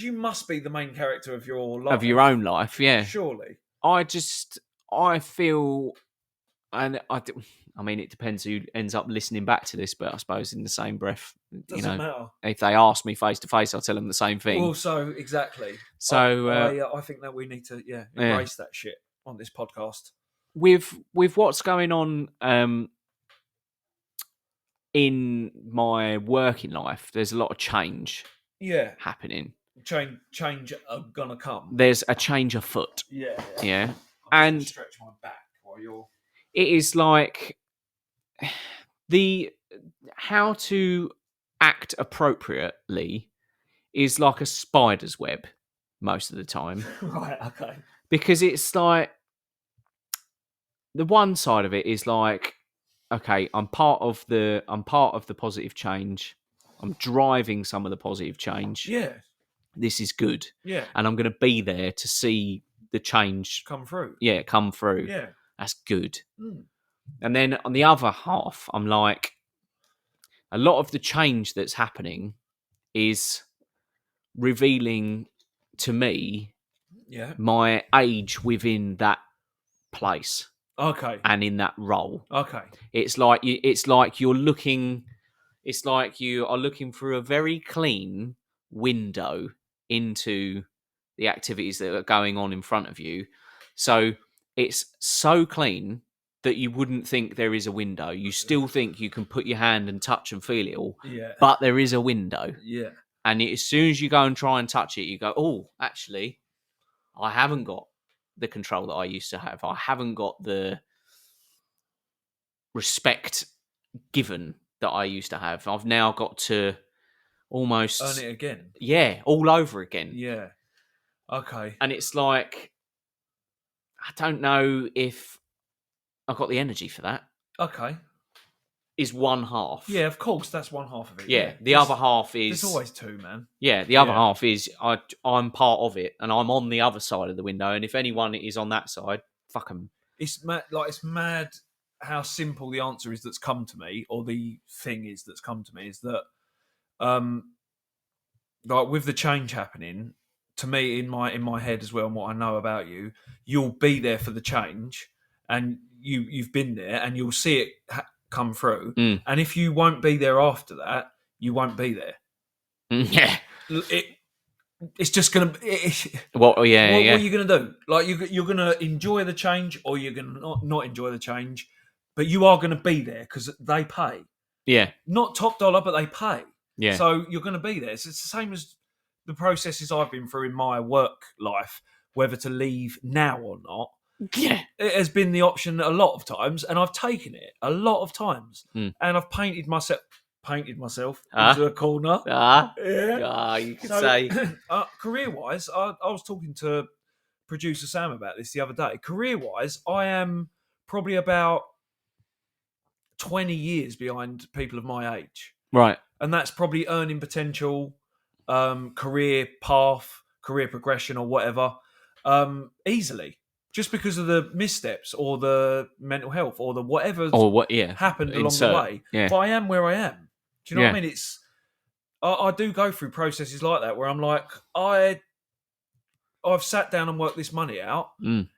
you must be the main character of your life. Of your own life, yeah. Surely. I feel, and I mean, it depends who ends up listening back to this, but I suppose in the same breath, doesn't matter. If they ask me face to face, I'll tell them the same thing. Well, so exactly. So I think that we need to embrace that shit on this podcast. With what's going on in my working life, there's a lot of change. Happening. Change are gonna come. There's a change afoot. Yeah. And stretch my back while you're. It is like how to act appropriately is like a spider's web most of the time. Right. Okay. Because it's like the one side of it is like, okay, I'm part of the positive change. I'm driving some of the positive change. Yeah. This is good. Yeah. And I'm going to be there to see the change come through. Yeah, come through. Yeah. That's good. Mm. And then on the other half, I'm like, a lot of the change that's happening is revealing to me my age within that place. Okay. And in that role. Okay. It's like you are looking through a very clean window into the activities that are going on in front of you. So it's so clean that you wouldn't think there is a window. You still think you can put your hand and touch and feel it all, Yeah. but there is a window. Yeah. And as soon as you go and try and touch it, you go, oh, actually, I haven't got the control that I used to have. I haven't got the respect given that I used to have. I've now got to almost Earn it again. Yeah, all over again. Yeah. Okay. And it's like, I don't know if I've got the energy for that. Okay. Is one half. Yeah, of course, that's one half of it. Yeah, the other half is... There's always two, man. Yeah, the other half is I'm part of it, and I'm on the other side of the window, and if anyone is on that side, fuck them. It's mad how simple the answer is that's come to me, or the thing is that's come to me, is that like with the change happening, to me in my head as well, and what I know about you, you'll be there for the change, and you've been there, and you'll see it come through. And if you won't be there after that, you won't be there. Yeah, it's just gonna. What are you gonna do? Like you're gonna enjoy the change, or you're gonna not enjoy the change, but you are gonna be there because they pay. Yeah, not top dollar, but they pay. Yeah, so you're gonna be there. So it's the same as the processes I've been through in my work life, whether to leave now or not. Yeah, it has been the option a lot of times, and I've taken it a lot of times, and I've painted myself into a corner. You could say. Career-wise, I was talking to producer Sam about this the other day. Career-wise, I am probably about 20 years behind people of my age. Right. And that's probably earning potential, career path, career progression or whatever, easily. Just because of the missteps or the mental health or the whatever's happened along the way. Yeah. But I am where I am. Do you know what I mean? It's I do go through processes like that where I'm like, I've sat down and worked this money out.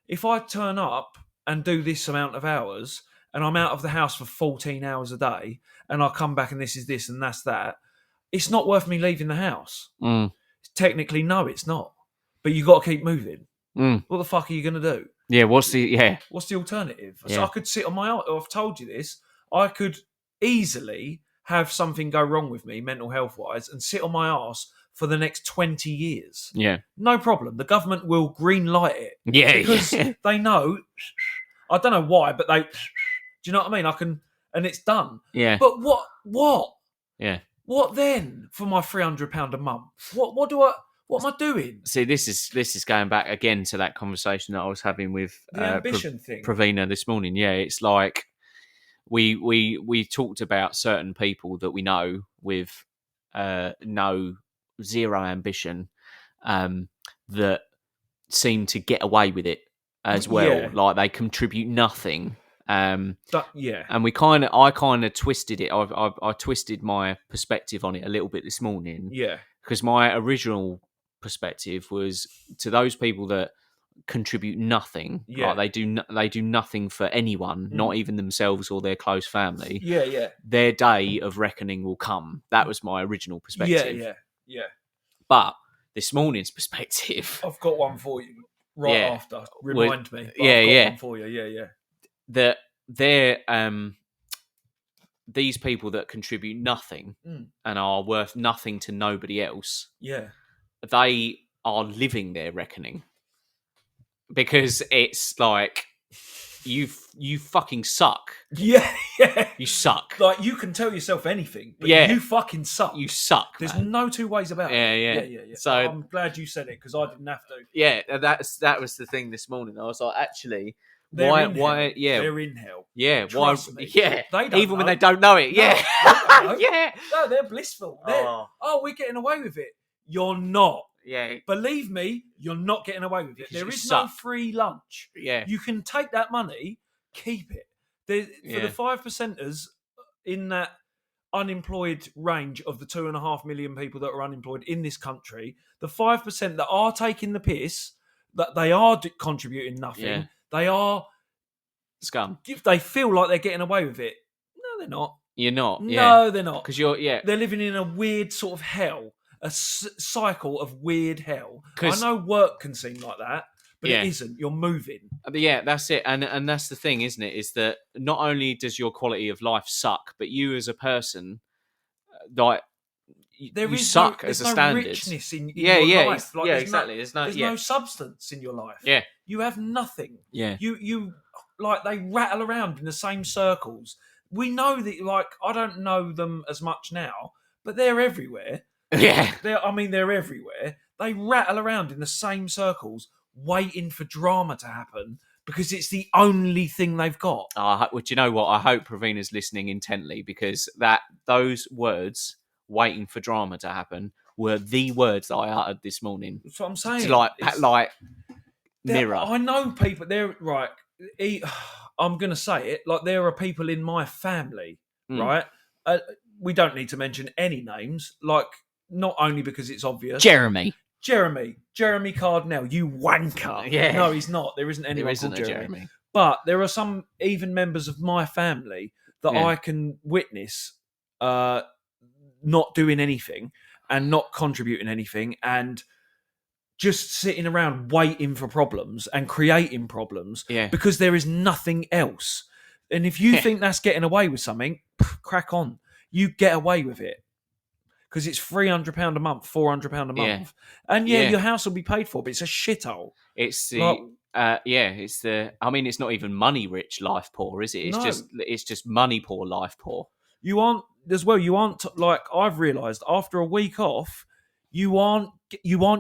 If I turn up and do this amount of hours and I'm out of the house for 14 hours a day and I come back and this is this and that's that, it's not worth me leaving the house. Technically, no, it's not. But you got to keep moving. What the fuck are you going to do? Yeah, what's the alternative? So I could sit on my arse. I've told you this. I could easily have something go wrong with me, mental health wise, and sit on my arse for the next 20 years. Yeah. No problem. The government will green light it. Yeah. Because they know, I don't know why, but they, do you know what I mean? And it's done. Yeah. But what? Yeah. What then for my £300 a month? What am I doing? See, this is going back again to that conversation that I was having with the ambition thing, Pravina this morning. Yeah, it's like we talked about certain people that we know with zero ambition, that seem to get away with it as well. Yeah. Like they contribute nothing. And I kind of twisted it. I twisted my perspective on it a little bit this morning. Yeah, because my original perspective was to those people that contribute nothing. Yeah, like they do nothing for anyone, not even themselves or their close family. Yeah. Their day of reckoning will come. That was my original perspective. Yeah. But this morning's perspective, I've got one for you after. Remind me. I've got one for you. Yeah. That they're these people that contribute nothing and are worth nothing to nobody else. Yeah. They are living their reckoning. Because it's like you fucking suck. Yeah. You suck. Like you can tell yourself anything, but you fucking suck. You suck. There's man. no two ways about it. Yeah. So I'm glad you said it because I didn't have to. Yeah, that was the thing this morning. I was like, actually, why? Yeah, they're in hell. Yeah, Trust me. Yeah, they don't even know. when they don't know it. Yeah, no, yeah. No, they're blissful. We're getting away with it. You're not. Yeah. Believe me, you're not getting away with it. Because there is no free lunch. Yeah. You can take that money, keep it. For the 5%ers in that unemployed range of the 2.5 million people that are unemployed in this country, the 5% that are taking the piss, that they are contributing nothing, they are scum. They feel like they're getting away with it. No, they're not. You're not. No, they're not. Because they're living in a weird sort of hell. cycle of weird hell. I 'Cause- know work can seem like that, but Yeah. it isn't. You're moving. But yeah, that's it, and that's the thing, isn't it? Is that not only does your quality of life suck, but you as a person, like you suck as a standard. Richness in Yeah, your yeah, life. Like, there's exactly. there's no substance in your life. Yeah. You have nothing. Yeah. You like, they rattle around in the same circles. We know that, like, I don't know them as much now, but they're everywhere. Yeah. They're everywhere. They rattle around in the same circles, waiting for drama to happen because it's the only thing they've got. Well, do you know what? I hope Ravina's listening intently, because those words, waiting for drama to happen, were the words that I uttered this morning. That's what I'm saying. It's like mirror. I know people. They're right. I'm going to say it. Like, there are people in my family, right? We don't need to mention any names. Like, not only because it's obvious. Jeremy Cardinal, you wanker. Yeah. No, he's not. There isn't anyone called Jeremy. But there are some even members of my family that I can witness not doing anything and not contributing anything and just sitting around waiting for problems and creating problems because there is nothing else. And if you think that's getting away with something, crack on. You get away with it. Because it's £300 a month, £400 a month. And your house will be paid for, but it's a shithole. It's the... it's not even money rich, life poor, is it? It's just money poor, life poor. You aren't, like, I've realised after a week off, you aren't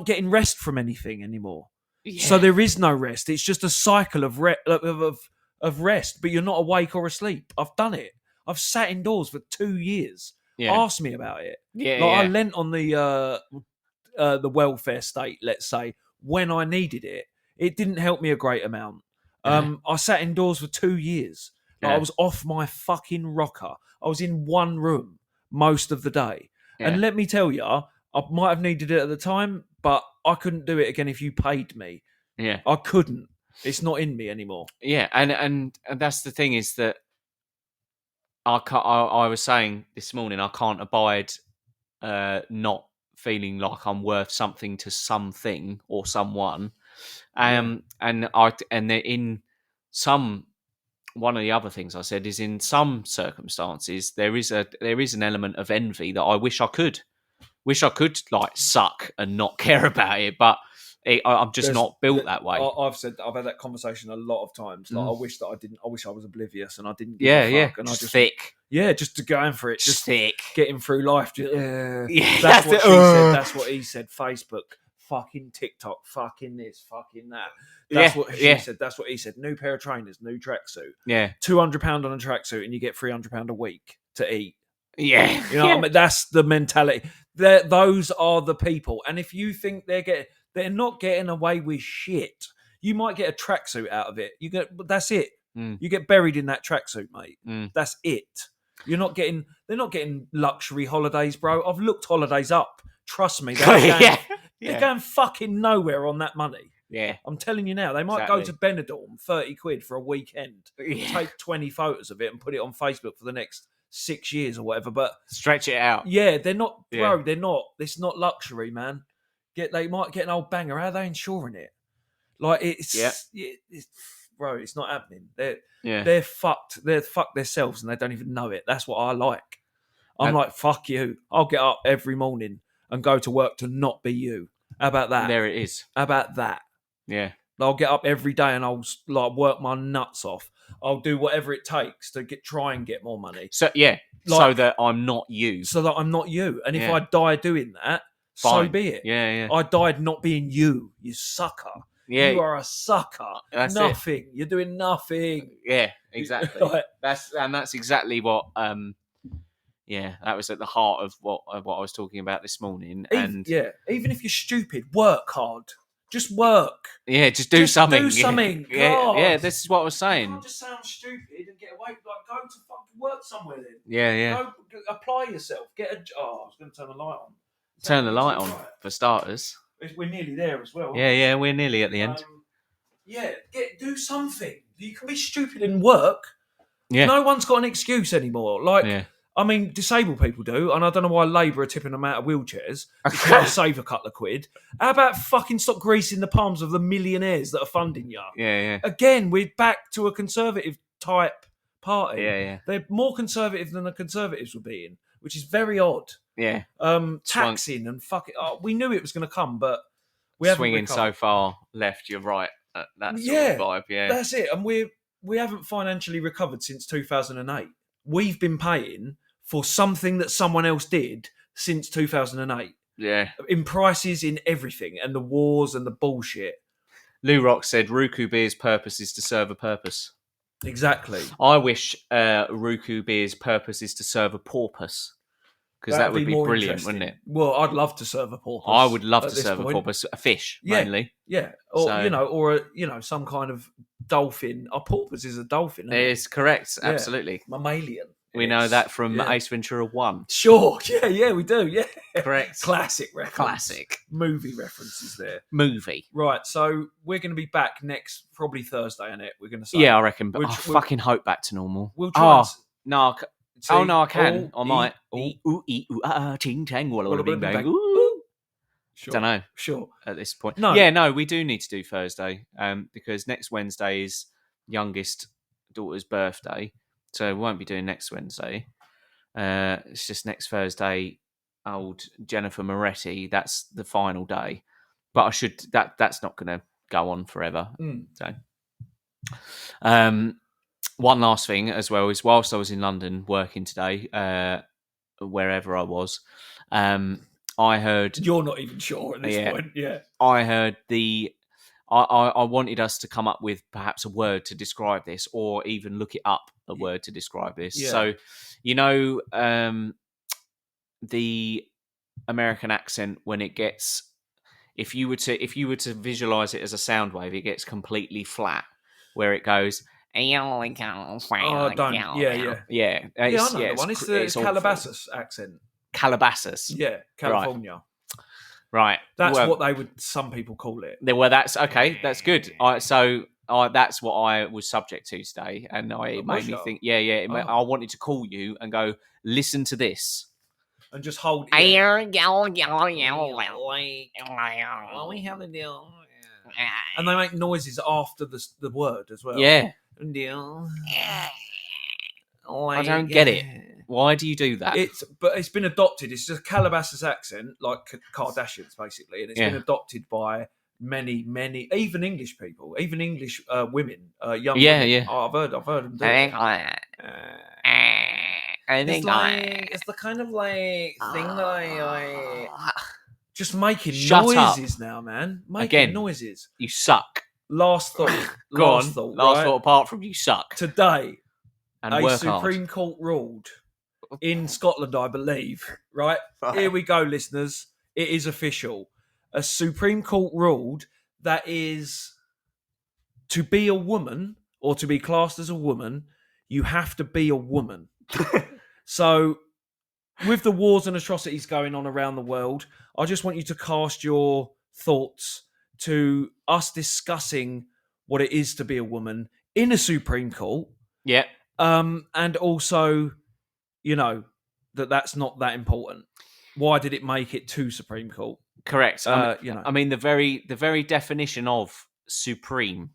getting rest from anything anymore. Yeah. So there is no rest. It's just a cycle of rest, but you're not awake or asleep. I've done it. I've sat indoors for 2 years. Yeah. Ask me about it. I lent on the welfare state, let's say, when I needed it. It didn't help me a great amount. I sat indoors for 2 years. I was off my fucking rocker. I was in one room most of the day. Yeah. And let me tell you, I might have needed it at the time, but I couldn't do it again if you paid me. Yeah. I couldn't. It's not in me anymore. Yeah, and that's the thing, is that I was saying this morning, I can't abide not feeling like I'm worth something to something or someone. And in some, one of the other things I said is, in some circumstances there is an element of envy that I wish I could like suck and not care about it, but I'm just not built that way. I've had that conversation a lot of times. Like, I wish that I didn't. I wish I was oblivious and I didn't give a fuck. And just I just thick. Yeah, just going for it. Just thick. Getting through life. That's what she said. That's what he said. Facebook, fucking TikTok, fucking this, fucking that. That's what she said. That's what he said. New pair of trainers, new tracksuit. Yeah. £200 on a tracksuit and you get £300 a week to eat. Yeah. You know what I mean? That's the mentality. Those are the people. And if you think they're not getting away with shit, you might get a tracksuit out of it. That's it. You get buried in that tracksuit, mate. That's it. They're not getting luxury holidays, bro. I've looked holidays up. Trust me. They're going fucking nowhere on that money. Yeah. I'm telling you now. They might go to Benidorm, 30 quid for a weekend, take 20 photos of it and put it on Facebook for the next 6 years or whatever, but stretch it out. Yeah, they're not, bro. They're not. It's not luxury, man. They might get an old banger. How are they insuring it? Like, bro, it's not happening. They're fucked. They're fucked themselves and they don't even know it. That's what I like. I'm like, fuck you. I'll get up every morning and go to work to not be you. How about that? There it is. How about that? Yeah. I'll get up every day and I'll like work my nuts off. I'll do whatever it takes to try and get more money. So so that I'm not you. So that I'm not you. And if I die doing that, fine. So be it. Yeah. I died not being you, you sucker. Yeah. You are a sucker. That's nothing. It. You're doing nothing. Yeah, exactly. That's exactly what that was at the heart of what I was talking about this morning. And even if you're stupid, work hard. Just work. Yeah, just do something. Do something. Yeah, this is what I was saying. You can't just sound stupid and get away. Like, go to fucking work somewhere then. Yeah. Go apply yourself. I was going to turn the light on. Turn the light on, for starters. We're nearly there as well. Yeah, we're nearly at the end. Do something. You can be stupid and work. Yeah. No one's got an excuse anymore. Like, I mean, disabled people do, and I don't know why Labour are tipping them out of wheelchairs to try and save a couple of quid. How about fucking stop greasing the palms of the millionaires that are funding you? Yeah. Again, we're back to a conservative type party. Yeah. They're more conservative than the Conservatives were being, which is very odd. Yeah. Taxing and fucking. Oh, we knew it was going to come, but we haven't Swinging recovered. so far left, you're right. That sort of vibe, yeah. That's it. And we haven't financially recovered since 2008. We've been paying for something that someone else did since 2008. Yeah. In prices, in everything, and the wars and the bullshit. Lou Rock said Ruku Beer's purpose is to serve a purpose. Exactly. I wish Ruku Beer's purpose is to serve a porpoise. Because that would be brilliant, wouldn't it? Well, I'd love to serve a porpoise. I would love to serve a porpoise, a fish, mainly. Yeah, or some kind of dolphin. A porpoise is a dolphin. It's correct, absolutely. Mammalian. We know that from Ace Ventura 1. Sure, yeah, we do, yeah. Correct. Classic reference. Classic. Movie references there. Movie. Right, so we're going to be back next, probably Thursday, innit? We're going to say. Yeah, I reckon, but I fucking hope back to normal. We'll try no, I can. I might. Ting tang, walla bing bang. Sure. Don't know. Sure. At this point. No. Yeah, no, we do need to do Thursday because next Wednesday is youngest daughter's birthday. So we won't be doing next Wednesday. It's just next Thursday, old Jennifer Moretty. That's the final day. But that's not going to go on forever. So, one last thing as well is whilst I was in London working today, wherever I was, I heard... You're not even sure at this point, yeah. I heard I wanted us to come up with perhaps a word to describe this or even look it up, a word to describe this. Yeah. So, the American accent, when it gets... If you were to visualize it as a sound wave, it gets completely flat, where it goes... Oh, don't. Yeah. Yeah, I know the one. It's the Calabasas accent. Calabasas. Yeah, California. Right. That's what they would. Some people call it. Well, that's okay. That's good. That's what I was subject to today, and it made me think. Yeah. I wanted to call you and go listen to this, and just hold. We have the deal. And they make noises after the word as well. Yeah. I don't get it. Why do you do that? But it's been adopted. It's just Calabasas accent, like Kardashians, basically, and it's been adopted by many, even English people, even English women, young women. Yeah. Oh, I've heard them do I it. think It's the kind of like thing that I just making Shut noises up. now, man. Again, noises. You suck. Last thought. Last thought. Apart from you suck. Today, and a work Supreme Court ruled in Scotland, I believe. Right? Here we go, listeners. It is official. A Supreme Court ruled that is to be a woman or to be classed as a woman, you have to be a woman. So, with the wars and atrocities going on around the world, I just want you to cast your thoughts to us discussing what it is to be a woman in a Supreme Court. Yeah. And also, that's not that important. Why did it make it to Supreme Court? Correct. I mean, the very definition of supreme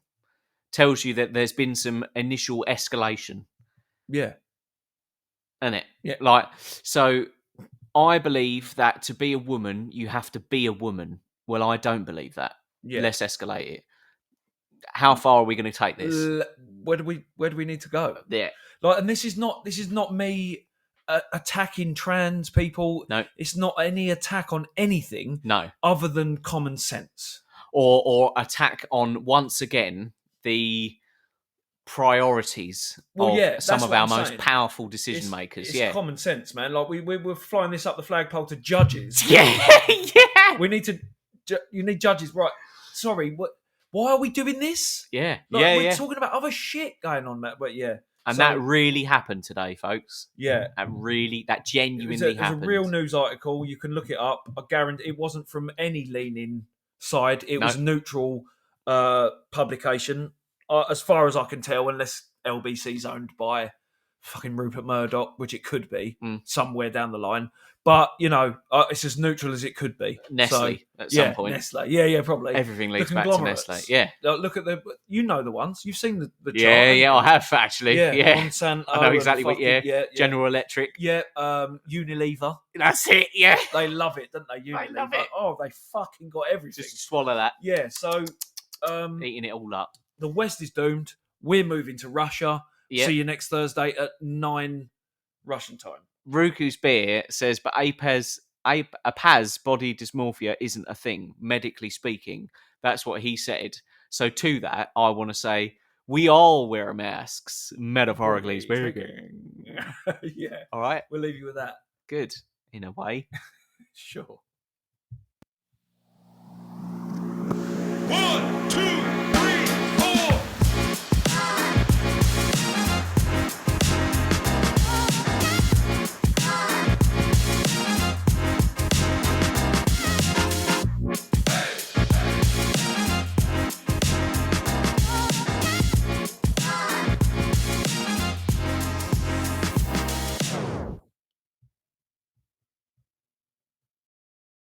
tells you that there's been some initial escalation. Yeah. Isn't it? Yeah. So I believe that to be a woman, you have to be a woman. Well, I don't believe that. Yeah. Let's escalate it. How far are we going to take this? Where do we need to go? Yeah. And this is not me attacking trans people. No. It's not any attack on anything. No. Other than common sense. Or attack on, once again, the priorities of some of our most powerful decision makers. It's common sense, man. Like we're flying this up the flagpole to judges. Yeah. We need to. You need judges, right? Sorry, what? Why are we doing this? Yeah, we're talking about other shit going on, Matt. But yeah, and that really happened today, folks. Yeah, that genuinely happened. It was a real news article. You can look it up. I guarantee it wasn't from any leaning side. It was a neutral publication, as far as I can tell, unless LBC's owned by fucking Rupert Murdoch, which it could be Mm. somewhere down the line. But, it's as neutral as it could be. Nestle So, at some point. Nestle. Yeah, probably. Everything leads The back to conglomerates. Nestle. Yeah. Look at the ones. You've seen the chart. Yeah, haven't yeah, you? I have actually. Yeah. Monsanto. I know exactly and what, fucking- General Electric. Yeah, Unilever. That's it, yeah. They love it, don't they? Unilever. love it. Oh, they fucking got everything. Just swallow that, Yeah, so eating it all up. the West is doomed. We're moving to Russia. Yeah. See you next Thursday at 9 Russian time. Ruku's beer says, but Apaz body dysmorphia isn't a thing, medically speaking. That's what he said. So to that, I want to say, we all wear masks, metaphorically speaking. Yeah. All right? We'll leave you with that. Good, in a way. Sure. 1,